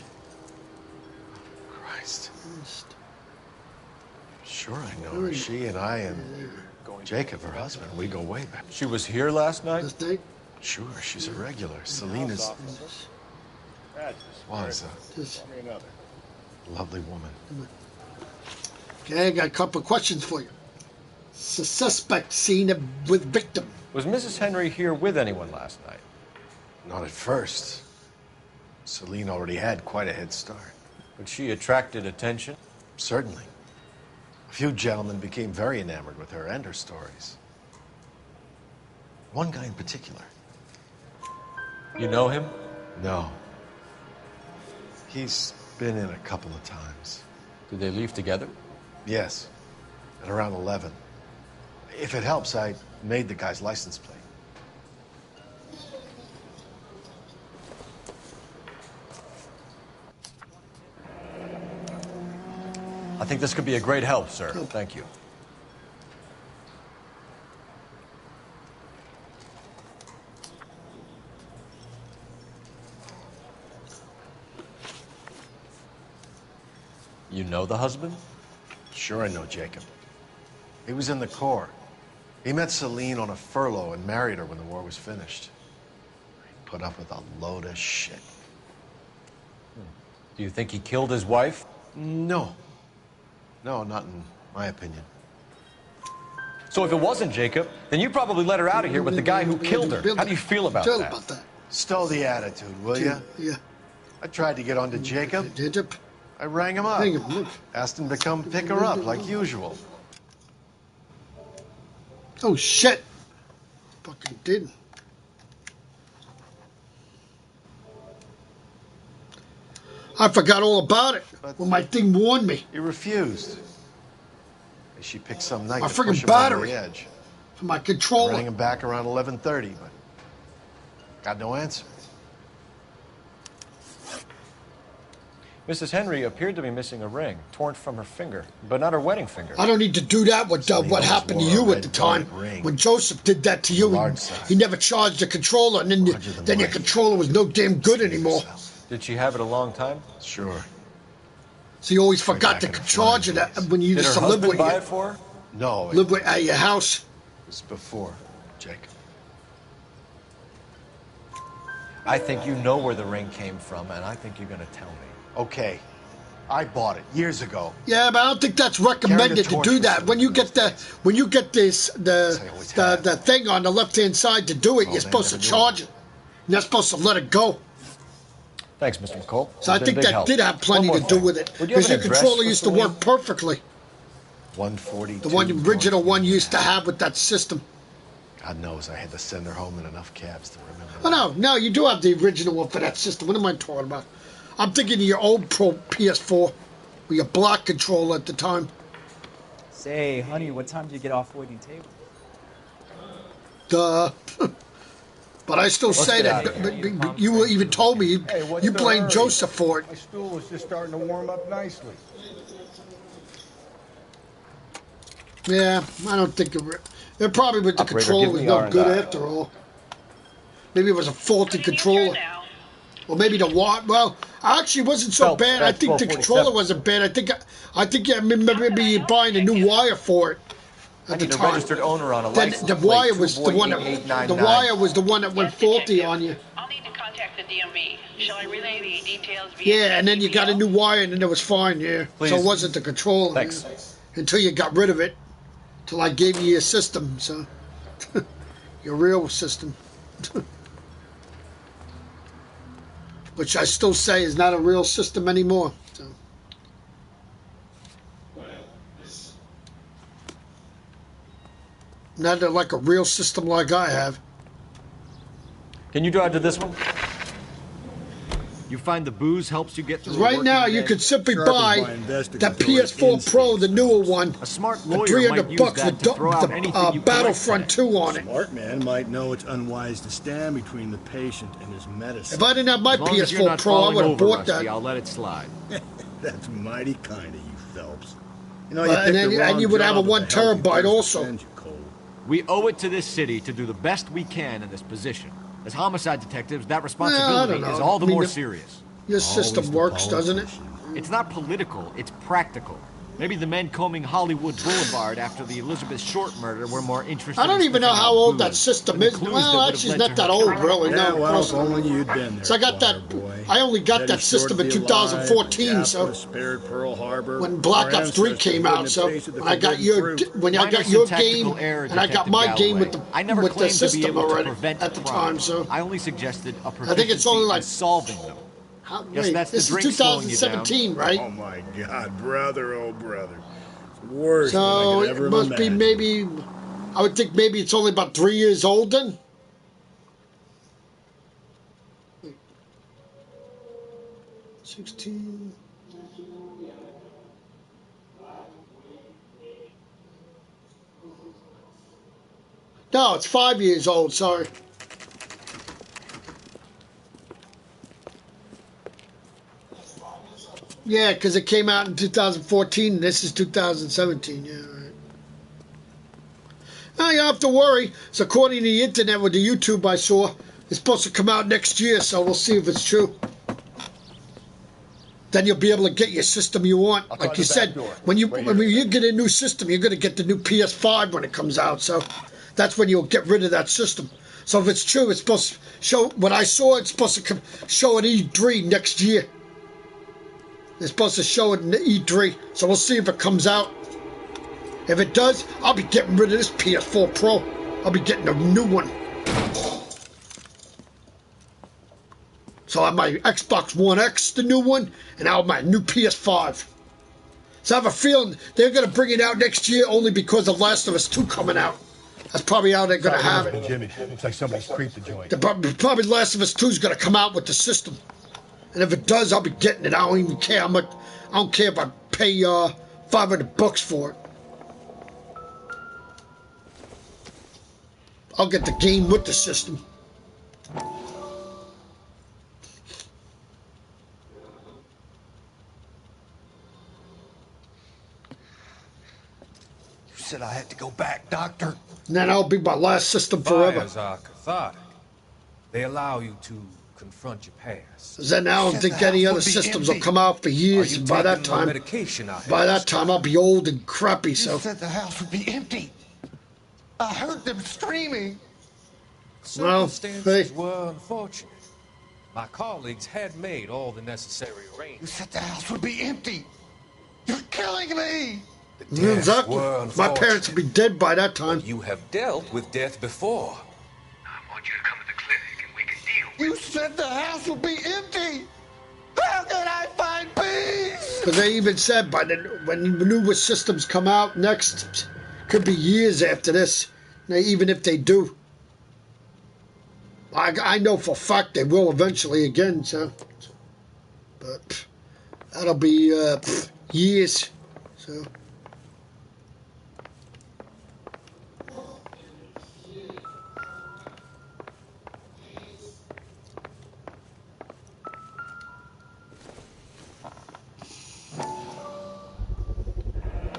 Christ. Sure I know her. She and I and Jacob, her husband, we go way back. She was here last night? Sure, she's a regular. Celine is... was a lovely woman. Okay, I got a couple of questions for you. Suspect seen with victim. Was Mrs. Henry here with anyone last night? Not at first. Celine already had quite a head start. But she attracted attention? Certainly. A few gentlemen became very enamored with her and her stories. One guy in particular. You know him? No. He's been in a couple of times. Did they leave together? Yes. At around 11. If it helps, I made the guy's license plate. I think this could be a great help, sir. Thank you. You know the husband? Sure I know Jacob. He was in the Corps. He met Celine on a furlough and married her when the war was finished. He put up with a load of shit. Do you think he killed his wife? No. No, not in my opinion. So if it wasn't Jacob, then you probably let her out of here with the guy who killed her. How do you feel about that? Stow the attitude, will ya? Yeah. I tried to get on to Jacob. Did you? I rang him up. Asked him to come pick her up like usual. Oh, shit. Fucking didn't. I forgot all about it when my thing warned me. He refused. She picked some night My to push friggin' him over battery. the edge. For my controller. Rang him back around 11:30, but got no answer. Mrs. Henry appeared to be missing a ring, torn from her finger, but not her wedding finger. I don't need to do that with what happened to you at the time. When Joseph did that to you, he never charged the controller, and then your controller was no damn good anymore. Did she have it a long time? Sure. So you always forgot to charge it when you used to live with buy it for her? No. Live with at your house. It was before, Jacob. I think you know where the ring came from, and I think you're going to tell me. Okay. I bought it years ago. Yeah, but I don't think that's recommended to do that. When you get the thing on the left-hand side to do it, you're supposed to charge it. You're not supposed to let it go. Thanks, Mr. McCall. So I think that did have plenty to do with it. Because your controller used to work perfectly. 142. The original one used to have with that system. God knows I had to send her home in enough cabs to remember. Oh, no, you do have the original one for that system. What am I talking about? I'm thinking of your old Pro PS4 with your block controller at the time. Say, honey, what time do you get off waiting table? Duh. But I still say that you even told me you blamed Joseph for it. My stool was just starting to warm up nicely. Yeah, I don't think it probably with the controller was no good after all. Maybe it was a faulty controller. Or maybe the watt. Well, actually, it wasn't so bad. I think the controller wasn't bad. I think I remember you buying a new wire for it. I need a registered owner on a license the wire was the one that went faulty on you. I'll need to contact the DMV. Shall I relay the details via Yeah, and then you got a new wire, and then it was fine. Yeah, Please. So it wasn't the controller. Thanks. Until you got rid of it, till I gave you your system. So your real system, which I still say is not a real system anymore. So. Not like a real system like I have. Can you drive to this one? You find the booze helps you get through. Right now, you could simply buy that PS4 Pro, the newer one, a smart for lawyer $300 with the Battlefront 2 on it. Smart man might know it's unwise to stand between the patient and his medicine. If I didn't have my As long as you're PS4 not Pro, I falling would have over, bought Rusty, that. I'll let it slide. That's mighty kind of you, Phelps. You know, And you would have a 1 terabyte also. We owe it to this city to do the best we can in this position. As homicide detectives, that responsibility is all the more serious. Your system works, doesn't it? It's not political, it's practical. Maybe the men combing Hollywood Boulevard after the Elizabeth Short murder were more interested I don't even know how old that system is. Well, actually, it's not that old, really. Yeah, No, well, if only you'd been there. So I got that. I only got that system in 2014. So when Black Ops 3 came out, so when I got your game and I got my game with the system already at the time. So I only suggested a I think it's only like solving them. Yes, that's this is 2017, right? Oh my God, brother, oh brother. It's worse than I So could ever it must imagine. be maybe, I would think maybe it's only about 3 years old then. Wait. 16. No, it's 5 years old, sorry. Yeah, because it came out in 2014. This is 2017. Yeah, right. Now you don't have to worry. So according to the internet with the YouTube I saw, it's supposed to come out next year. So we'll see if it's true. Then you'll be able to get your system you want. Like you said, when you get a new system, you're going to get the new PS5 when it comes out. So that's when you'll get rid of that system. So if it's true, it's supposed to show. What I saw, it's supposed to show at E3 next year. They're supposed to show it in the E3, so we'll see if it comes out. If it does, I'll be getting rid of this PS4 Pro. I'll be getting a new one. So I have my Xbox One X, the new one, and I have my new PS5. So I have a feeling they're going to bring it out next year only because of Last of Us 2 coming out. That's probably how they're going to have it. Jimmy, looks like somebody's creeped the joint. Probably Last of Us 2 is going to come out with the system. And if it does, I'll be getting it. I don't even care. I don't care if I pay $500 for it. I'll get the game with the system. You said I had to go back, Doctor. And then I'll be my last system forever. Fires are cathartic. They allow you to confront your past. Because then I don't think any other systems will come out for years. And by that time, I'll be old and crappy. You So said the house would be empty. I heard them screaming. Well, Circumstances were unfortunate. My colleagues had made all the necessary arrangements. You said the house would be empty. You're killing me. exactly. My parents will be dead by that time. You have dealt with death before. You said the house will be empty! How can I find peace? Because they even said when newer systems come out next, could be years after this, even if they do. I know for a fact they will eventually again, so. But that'll be years, so.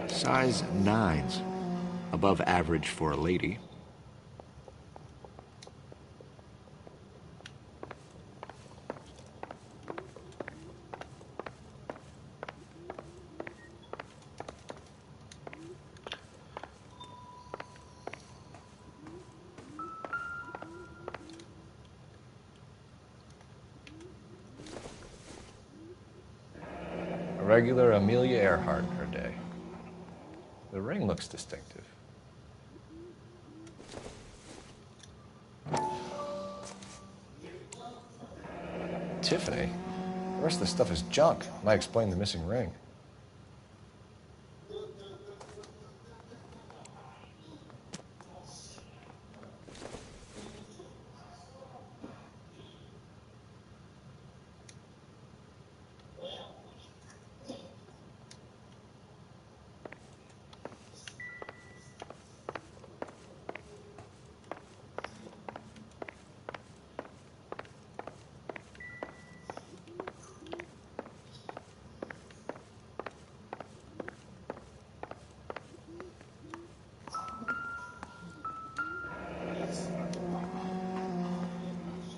Size 9s. Above average for a lady. A regular Amelia Earhart in her day. The ring looks distinctive. Tiffany? The rest of the stuff is junk. Might explain the missing ring.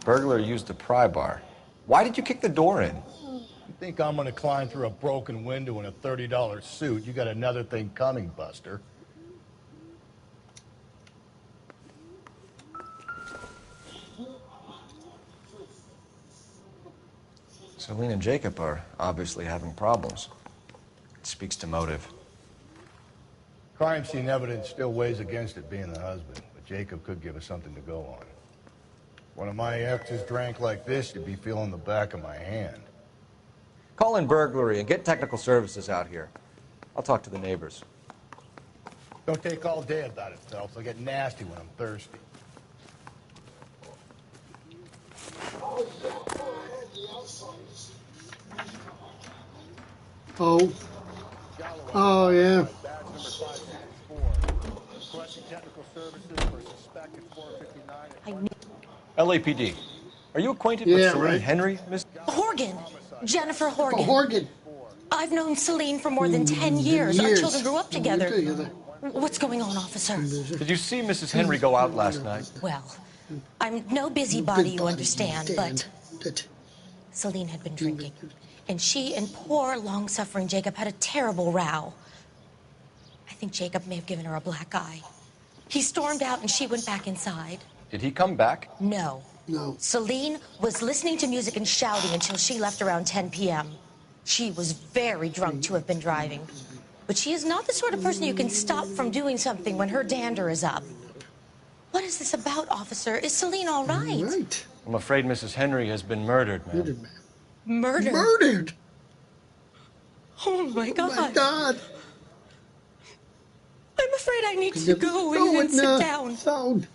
Burglar used a pry bar. Why did you kick the door in? You think I'm gonna climb through a broken window in a $30 suit? You got another thing coming, Buster. Celine and Jacob are obviously having problems. It speaks to motive. Crime scene evidence still weighs against it being the husband, but Jacob could give us something to go on. One of my exes drank like this, you'd be feeling the back of my hand. Call in burglary and get technical services out here. I'll talk to the neighbors. Don't take all day about it, Phelps. I'll get nasty when I'm thirsty. Oh. Oh, yeah. LAPD. Are you acquainted with Celine Henry, Miss? Horgan. Jennifer Horgan. Oh, Horgan. I've known Celine for more than 10 years. Our children grew up together. What's going on, officer? Did you see Mrs. Henry go out last night? Well, I'm no busybody, you understand, but Celine had been drinking. And she and poor, long-suffering Jacob had a terrible row. I think Jacob may have given her a black eye. He stormed out and she went back inside. Did he come back? No. No. Celine was listening to music and shouting until she left around 10 p.m. She was very drunk to have been driving. But she is not the sort of person you can stop from doing something when her dander is up. What is this about, officer? Is Celine all right? Right. I'm afraid Mrs. Henry has been murdered, ma'am. Murdered? Murdered? Oh, my God. Oh, my God. I'm afraid I need to go and sit down. Sound.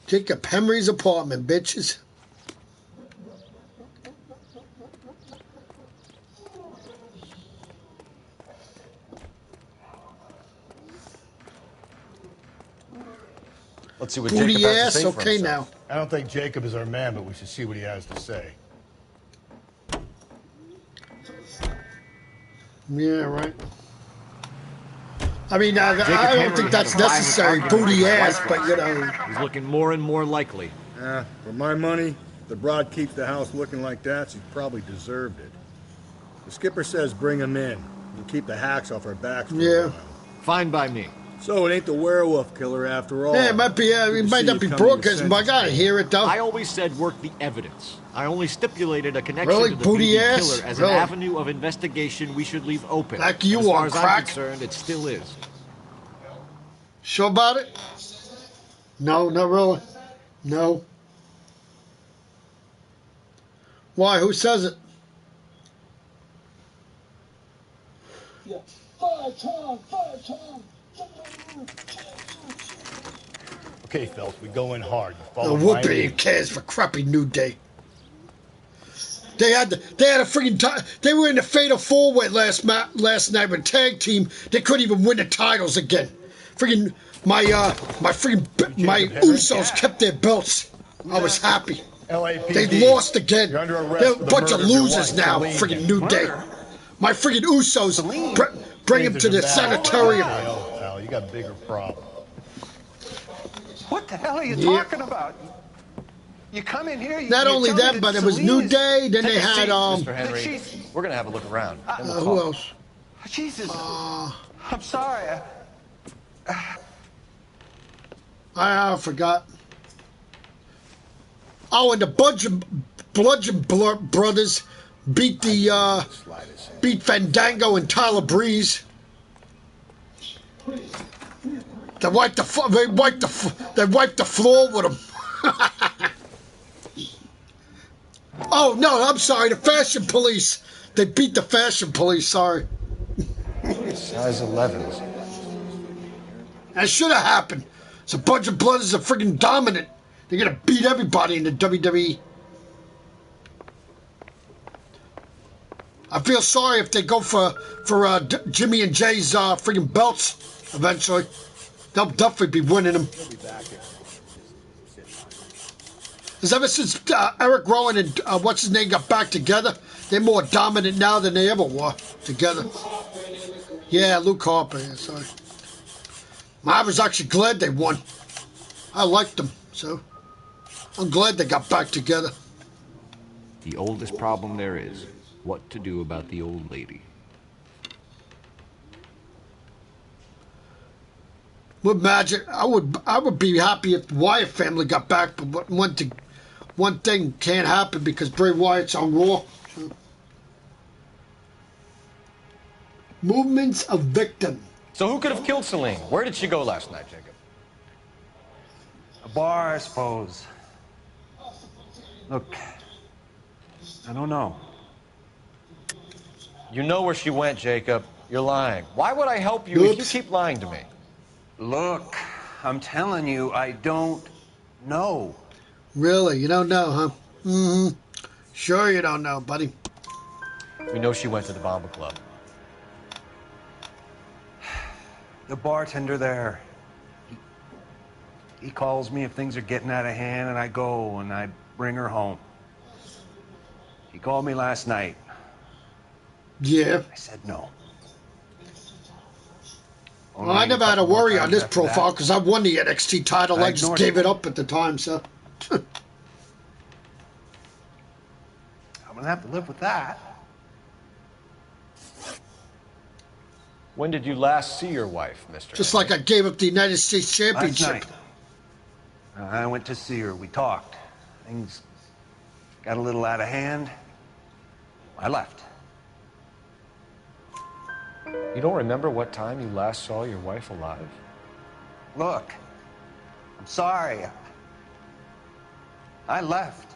Jacob Henry's apartment, bitches. Let's see what Booty Jacob has ass, to say for okay himself. now. I don't think Jacob is our man, but we should see what he has to say. Yeah, right. I mean, I don't think that's necessary, booty ass, but you know. He's looking more and more likely. For my money, the broad keeps the house looking like that, so he probably deserved it. The skipper says bring him in. We'll keep the hacks off our backs for a while. Fine by me. So it ain't the werewolf killer after all. Yeah, it might be. It might not be broadcast, but I gotta hear it though. I always said work the evidence. I only stipulated a connection Really? to the Booty PD ass? killer as Really? an avenue of investigation we should leave open. Like you as far on as crack? I'm concerned, it still is. Sure about it? No, not really. No. Why? Who says it? Okay, Phelps, we go in hard. You The follow my whooping lead. cares for crappy New Day. They had a freaking they were in the fatal four-way last night with tag team. They couldn't even win the titles again. Freaking my Usos kept their belts. I was happy. LAPD. They lost again. You're under arrest They're for a the bunch of murder of your losers wife, now. Celine. Freaking New Day. My freaking Usos bring him to the sanitarium. Oh, pal, you got bigger problems. What the hell are you Yeah. talking about? You come in here. Not you only tell me that, but it was Celine New is- Day. Then they Take a had seat, Mr. Henry. We're gonna have a look around. Then we'll who talk. else? Jesus. I'm sorry. I forgot. Oh, and the Bludgeon Brothers beat beat Fandango and Tyler Breeze. They wiped the floor with them. Oh no, I'm sorry. The Fashion Police. They beat the Fashion Police. Sorry. Size 11s. That should have happened. It's a bunch of brothers are freaking dominant. They're gonna beat everybody in the WWE. I feel sorry if they go for Jimmy and Jay's freaking belts eventually. They'll definitely be winning them. Because ever since Eric Rowan and what's his name got back together, they're more dominant now than they ever were together. Yeah, Luke Harper. Yeah, sorry. I was actually glad they won. I liked them, so I'm glad they got back together. The oldest problem there is what to do about the old lady. Would imagine I would be happy if the Wyatt family got back, but one thing can't happen because Bray Wyatt's on Raw. So. Movements of victim. So who could have killed Celine? Where did she go last night, Jacob? A bar, I suppose. Look, I don't know. You know where she went, Jacob. You're lying. Why would I help you if you keep lying to me? Look, I'm telling you, I don't know. Really? You don't know, huh? Mm-hmm. Sure you don't know, buddy. We know she went to the Bomba Club. The bartender there. He calls me if things are getting out of hand, and I go and I bring her home. He called me last night. Yeah. I said no. Well, I never had to worry on this profile because I won the NXT title. I just gave it up at the time, so. I'm gonna have to live with that. When did you last see your wife, Mr. Just like I gave up the United States Championship. Last night. I went to see her. We talked. Things got a little out of hand. I left. You don't remember what time you last saw your wife alive? Look, I'm sorry. I left.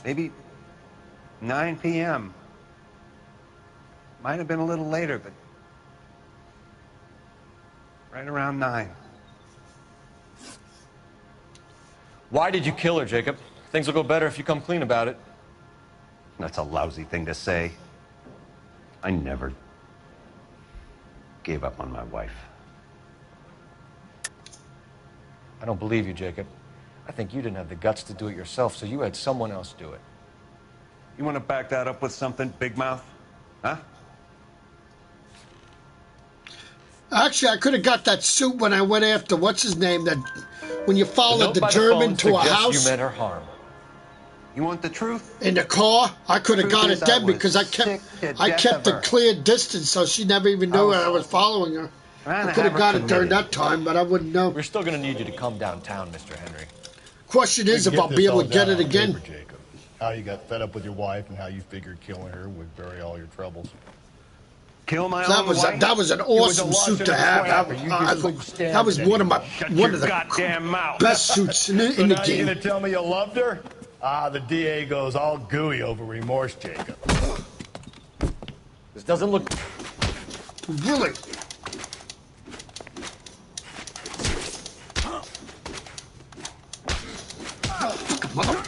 Maybe 9 p.m. Might have been a little later, but right around 9. Why did you kill her, Jacob? Things will go better if you come clean about it. That's a lousy thing to say. I never gave up on my wife. I don't believe you, Jacob. I think you didn't have the guts to do it yourself, so you had someone else do it. You want to back that up with something, Big Mouth? Huh? Actually, I could have got that suit when I went after, what's his name, that when you followed the German to a house. You meant her harm. You want the truth? In the car, I could have got it then because I kept the clear distance, so she never even knew I was following her. I could have got it during that time, but I wouldn't know. We're still going to need you to come downtown, Mr. Henry. Question is if I'll be able to get it again. Paper, Jacob. How you got fed up with your wife and how you figured killing her would bury all your troubles. Kill my own wife? That was an awesome suit to have. That was one of the best suits in the game. Now you're gonna tell me you loved her? Ah, the DA goes all gooey over remorse, Jacob. This doesn't look... Really? Mother.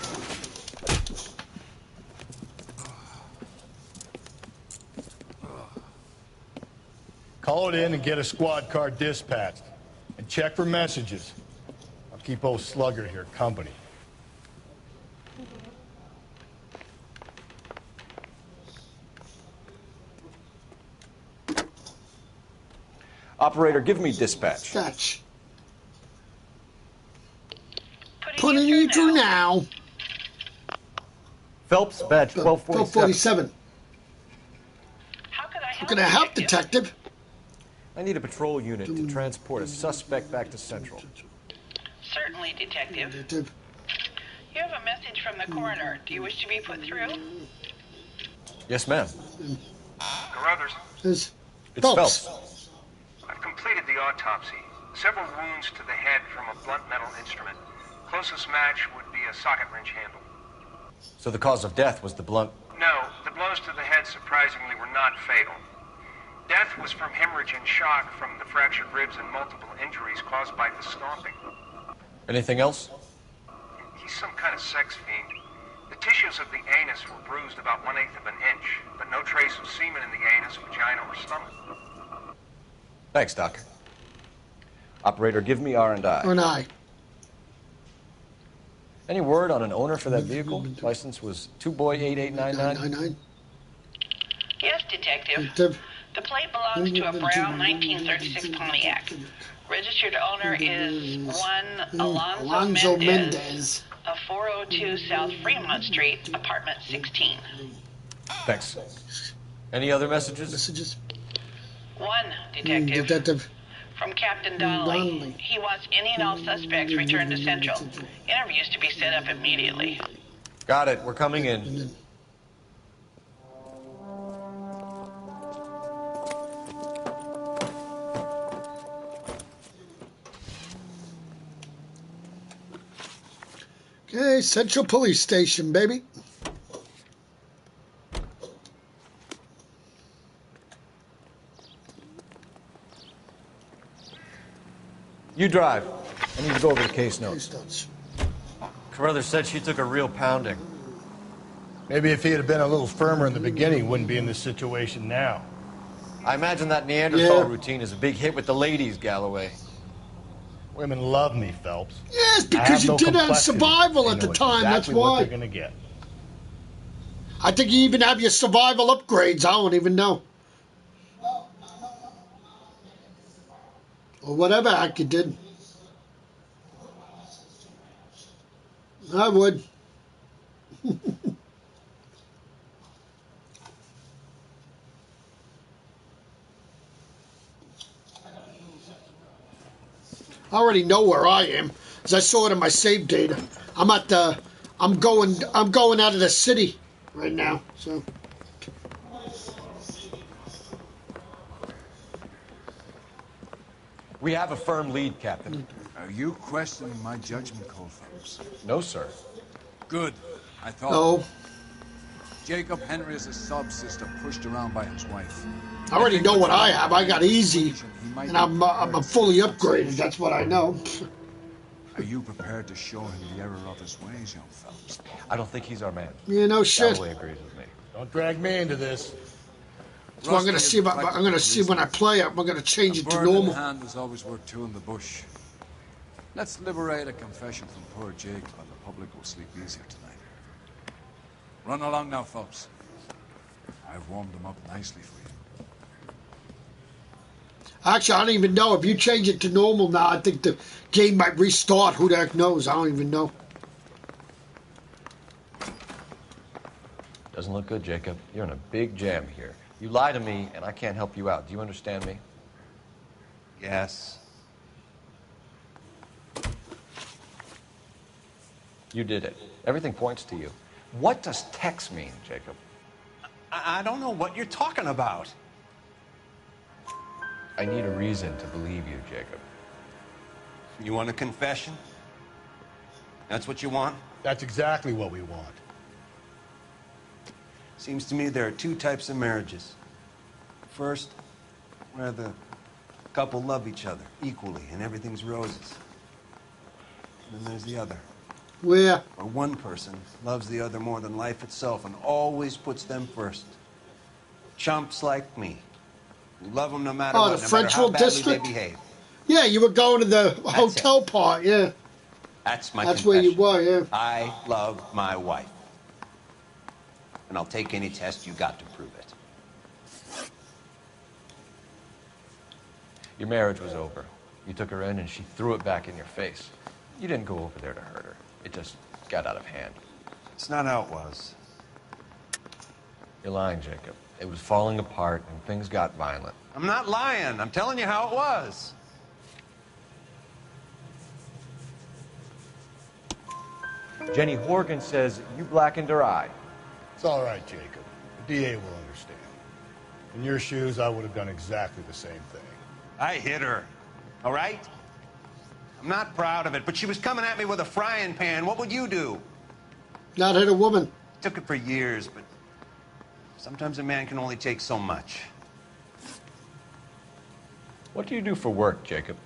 Call it in and get a squad car dispatched. And check for messages. I'll keep old Slugger here company. Operator, give me dispatch. Dispatch. Putting you through now. Phelps, badge 1247. 1247. How can I help, detective? I need a patrol unit to transport a suspect back to Central. Certainly, Detective. You have a message from the coroner. Do you wish to be put through? Yes, ma'am. Carruthers. It's Phelps. I've completed the autopsy. Several wounds to the head from a blunt metal instrument. Closest match would be a socket wrench handle. So the cause of death was the blunt... No, the blows to the head surprisingly were not fatal. Death was from hemorrhage and shock from the fractured ribs and multiple injuries caused by the stomping. Anything else? He's some kind of sex fiend. The tissues of the anus were bruised about 1/8 of an inch, but no trace of semen in the anus, vagina, or stomach. Thanks, Doc. Operator, give me R&I. R&I. Any word on an owner for that vehicle? License was 2boy8899. Yes, Detective. The plate belongs to a brown 1936 Pontiac. Registered owner is one Alonzo Mendez of 402 South Fremont Street, apartment 16. Thanks. Any other messages? One, Detective. From Captain Donnelly. He wants any and all suspects returned to Central. Interviews to be set up immediately. Got it. We're coming in. Okay, Central Police Station, baby. You drive. I need to go over the case notes. Carruthers said she took a real pounding. Maybe if he had been a little firmer in the beginning, he wouldn't be in this situation now. I imagine that Neanderthal routine is a big hit with the ladies, Galloway. Women love me, Phelps. Yes, because you did have survival at the time. That's why. What they're gonna get. I think you even have your survival upgrades. I don't even know. Or whatever heck you did. I would. I already know where I am, because I saw it in my save data. I'm going out of the city right now, so. We have a firm lead, Captain. Are you questioning my judgment call, Phelps? No, sir. Good. I thought. No. Jacob Henry is a sub-sister pushed around by his wife. I already know what I have. I got easy, and I'm fully upgraded. That's what I know. Are you prepared to show him the error of his ways, young Phelps? I don't think he's our man. Yeah, no shit. Galloway agrees with me. Don't drag me into this. So I'm gonna see. I'm gonna see when I play it. I'm gonna change it to normal. Hand is always worth two in the bush. Let's liberate a confession from poor Jake, and the public will sleep easier tonight. Run along now, Phelps. I've warmed them up nicely for you. Actually, I don't even know. If you change it to normal now, I think the game might restart. Who the heck knows? I don't even know. Doesn't look good, Jacob. You're in a big jam here. You lie to me, and I can't help you out. Do you understand me? Yes. You did it. Everything points to you. What does Tex mean, Jacob? I don't know what you're talking about. I need a reason to believe you, Jacob. You want a confession? That's what you want? That's exactly what we want. Seems to me there are two types of marriages. First, where the couple love each other equally and everything's roses. And then there's the other. Where one person loves the other more than life itself and always puts them first. Chumps like me. Who love them no matter what, the no matter how Frenchville badly district? they behave. Yeah, you were going to the hotel part. Yeah. That's my That's confession. where you were. Yeah. I love my wife. And I'll take any test you got to prove it. Your marriage was over. You took her in and she threw it back in your face. You didn't go over there to hurt her. It just got out of hand. It's not how it was. You're lying, Jacob. It was falling apart and things got violent. I'm not lying. I'm telling you how it was. Jenny Horgan says you blackened her eye. It's all right, Jacob. The DA will understand. In your shoes, I would have done exactly the same thing. I hit her. All right? I'm not proud of it, but she was coming at me with a frying pan. What would you do? Not hit a woman. Took it for years, but sometimes a man can only take so much. What do you do for work, Jacob?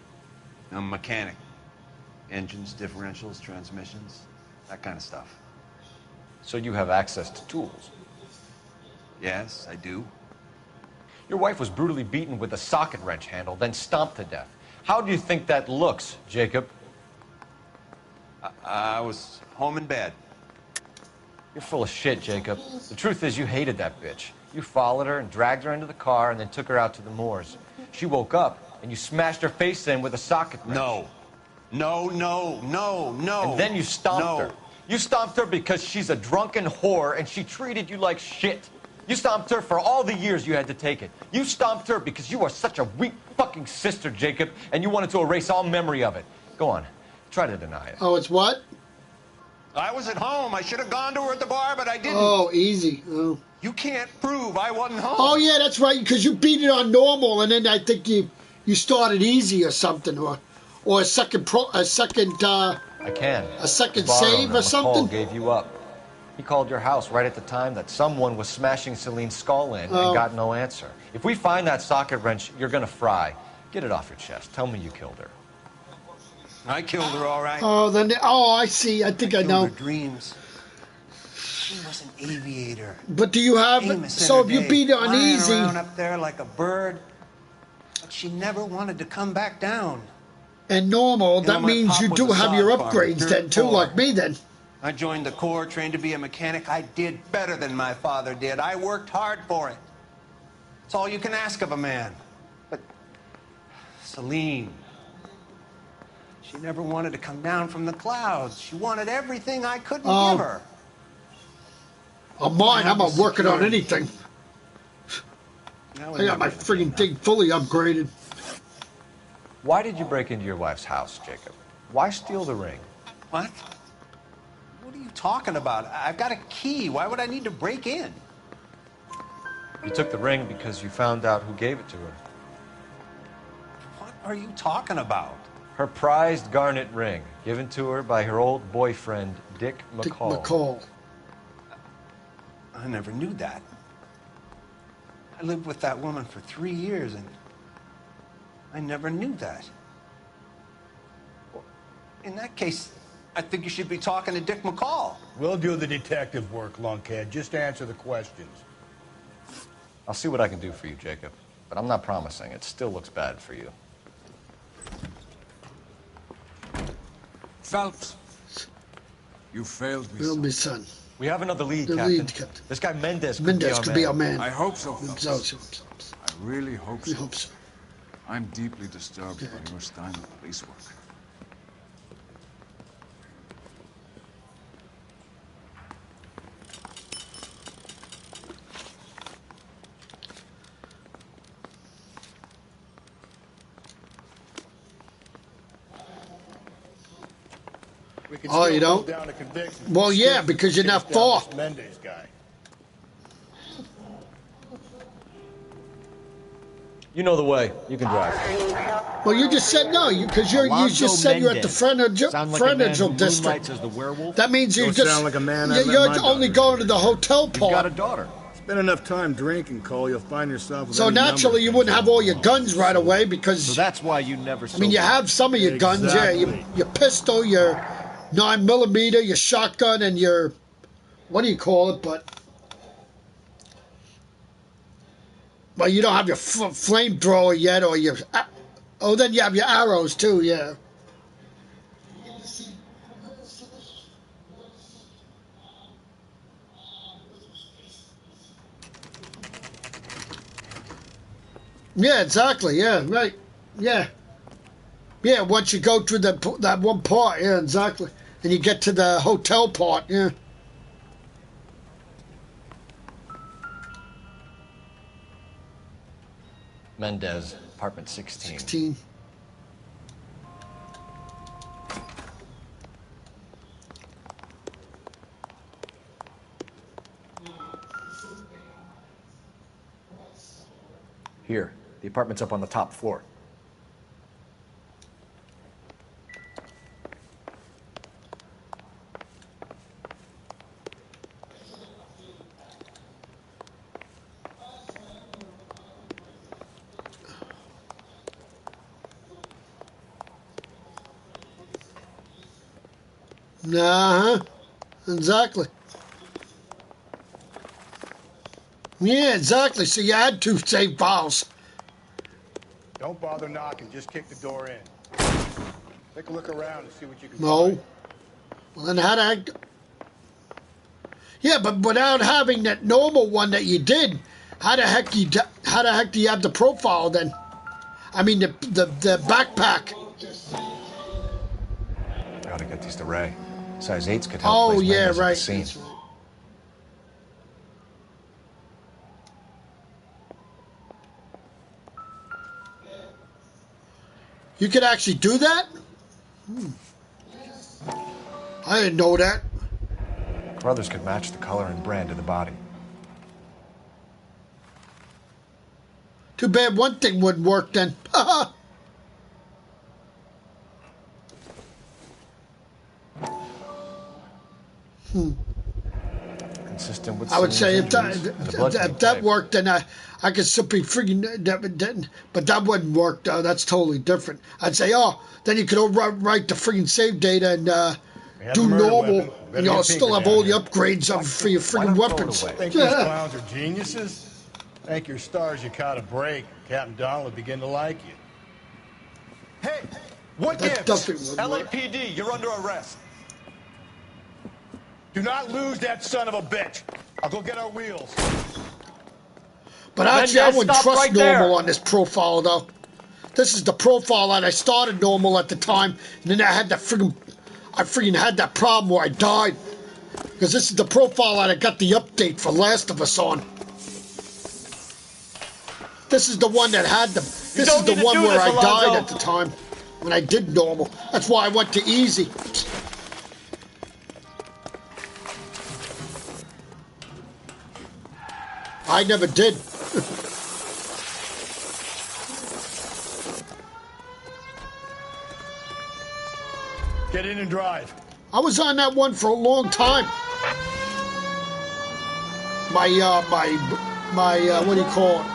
I'm a mechanic. Engines, differentials, transmissions, that kind of stuff. So you have access to tools? Yes, I do. Your wife was brutally beaten with a socket wrench handle, then stomped to death. How do you think that looks, Jacob? I was home in bed. You're full of shit, Jacob. The truth is you hated that bitch. You followed her and dragged her into the car and then took her out to the moors. She woke up and you smashed her face in with a socket wrench. No. And then you stomped her. You stomped her because she's a drunken whore and she treated you like shit. You stomped her for all the years you had to take it. You stomped her because you are such a weak fucking sister, Jacob, and you wanted to erase all memory of it. Go on. Try to deny it. Oh, it's what? I was at home. I should have gone to her at the bar, but I didn't. Oh, easy. Oh. You can't prove I wasn't home. Oh, yeah, that's right, because you beat it on normal, and then I think you started easy or something, or a second I can. A second The bar save owner, or something. McCall, gave you up. He called your house right at the time that someone was smashing Celine's skull in and got no answer. If we find that socket wrench, you're gonna fry. Get it off your chest. Tell me you killed her. I killed her, all right. Oh, I see. I think I know. Her dreams. She was an aviator. But do you have? So if you beat it on easy, around up there like a bird, but she never wanted to come back down. And normal, that my means pop you was do a have your sod farmer, upgrades dirt then too, poor. like me then. I joined the Corps, trained to be a mechanic. I did better than my father did. I worked hard for it. It's all you can ask of a man. But Celine, she never wanted to come down from the clouds. She wanted everything I couldn't give her. On mine, I'm not working on anything. I got my friggin' thing fully upgraded. Why did you break into your wife's house, Jacob? Why steal the ring? What? What are you talking about? I've got a key. Why would I need to break in? You took the ring because you found out who gave it to her. What are you talking about? Her prized garnet ring, given to her by her old boyfriend, Dick McCall. I never knew that. I lived with that woman for 3 years, and I never knew that. In that case, I think you should be talking to Dick McCall. We'll do the detective work, lunkhead. Just answer the questions. I'll see what I can do for you, Jacob. But I'm not promising. It still looks bad for you. Phelps, you failed me, son. We have another lead, The Captain. lead, Captain. This guy Mendez could be our man. I hope so, Phelps. So. I really hope so. We hope so. I'm deeply disturbed by your style of police work. Oh, you don't? Well, yeah, because you're not far. Mendez guy. You know the way. You can drive. Well, you just said no, because you just said you're at the Frenagel district. As the werewolf? That means you Don't just sound like a man. you're only going to the hotel You've got part. a daughter. Spend enough time drinking, Cole. You'll find yourself with So any naturally, you number of wouldn't have all your guns right away because. So that's why you never. I mean, you have some of your guns, yeah. Exactly. Your pistol, your 9mm, your shotgun, and your what do you call it? But well, you don't have your flamethrower yet, or your. Oh, then you have your arrows too, yeah. Yeah, exactly. Yeah, right. Yeah. Yeah, once you go through that one part, yeah, exactly. And you get to the hotel part, yeah. Mendez, apartment 16. 16. Here, the apartment's up on the top floor. Exactly. Yeah, exactly. So you had two save files. Don't bother knocking. Just kick the door in. Take a look around and see what you can No. find. Well, then how to... Yeah, but without having that normal one that you did, How the heck do you have the profile then? I mean the backpack. Gotta get these to Ray. Size 8s could help place members at the scene. Right. You could actually do that? I didn't know that. Brothers could match the color and brand of the body. Too bad one thing wouldn't work then. Consistent with I would say if that that worked, then I could simply freaking, but that wouldn't work though. That's totally different. I'd say, oh, then you could write the freaking save data and do normal, and you'll still have all the upgrades for your freaking weapons. Think these clowns are geniuses? Thank your stars you caught a break. Captain Don will begin to like you. Hey, what gives? LAPD, you're under arrest. Do not lose that son of a bitch. I'll go get our wheels. But actually, I wouldn't trust normal on this profile, though. This is the profile that I started normal at the time, and then I had that freaking had that problem where I died. Because this is the profile that I got the update for Last of Us on. This is the one that had the. This is the one where I died at the time when I did normal. That's why I went to easy. I never did. Get in and drive. I was on that one for a long time. My what do you call it?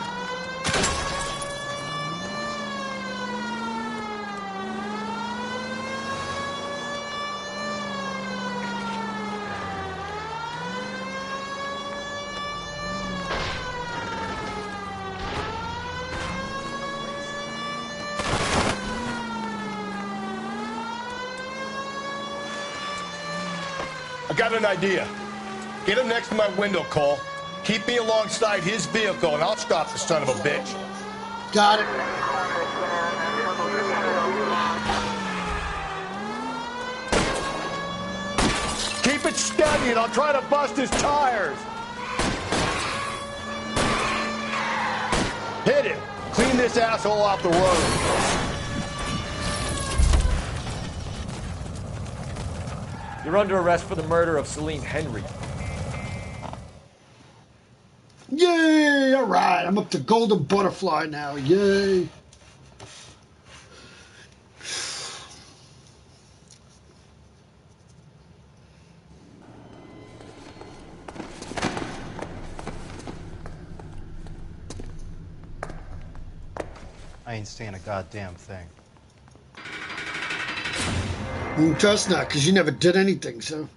Got an idea. Get him next to my window, Cole. Keep me alongside his vehicle, and I'll stop the son of a bitch. Got it. Keep it steady, and I'll try to bust his tires. Hit him. Clean this asshole off the road. You're under arrest for the murder of Celine Henry. Yay! All right, I'm up to Golden Butterfly now. Yay! I ain't saying a goddamn thing. Just not, because you never did anything, so.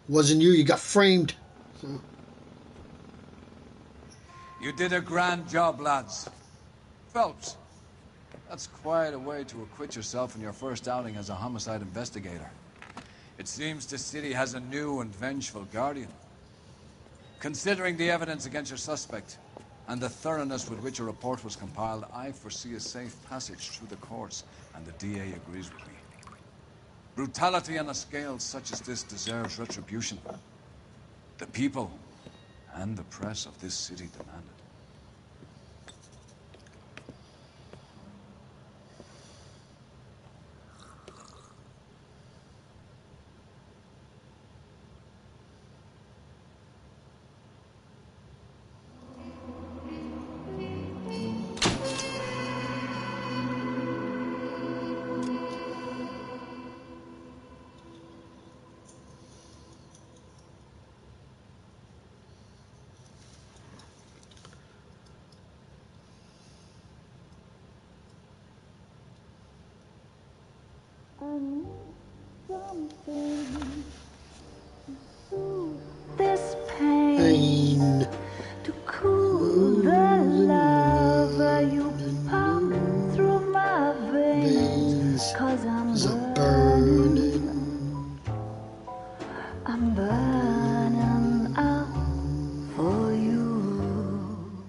Wasn't you got framed. So. You did a grand job, lads. Phelps, that's quite a way to acquit yourself in your first outing as a homicide investigator. It seems the city has a new and vengeful guardian. Considering the evidence against your suspect, and the thoroughness with which a report was compiled, I foresee a safe passage through the courts, and the DA agrees with me. Brutality on a scale such as this deserves retribution. The people and the press of this city demand it. This pain to cool the love you pump through my veins, 'cause I'm burning, I'm burning out for you.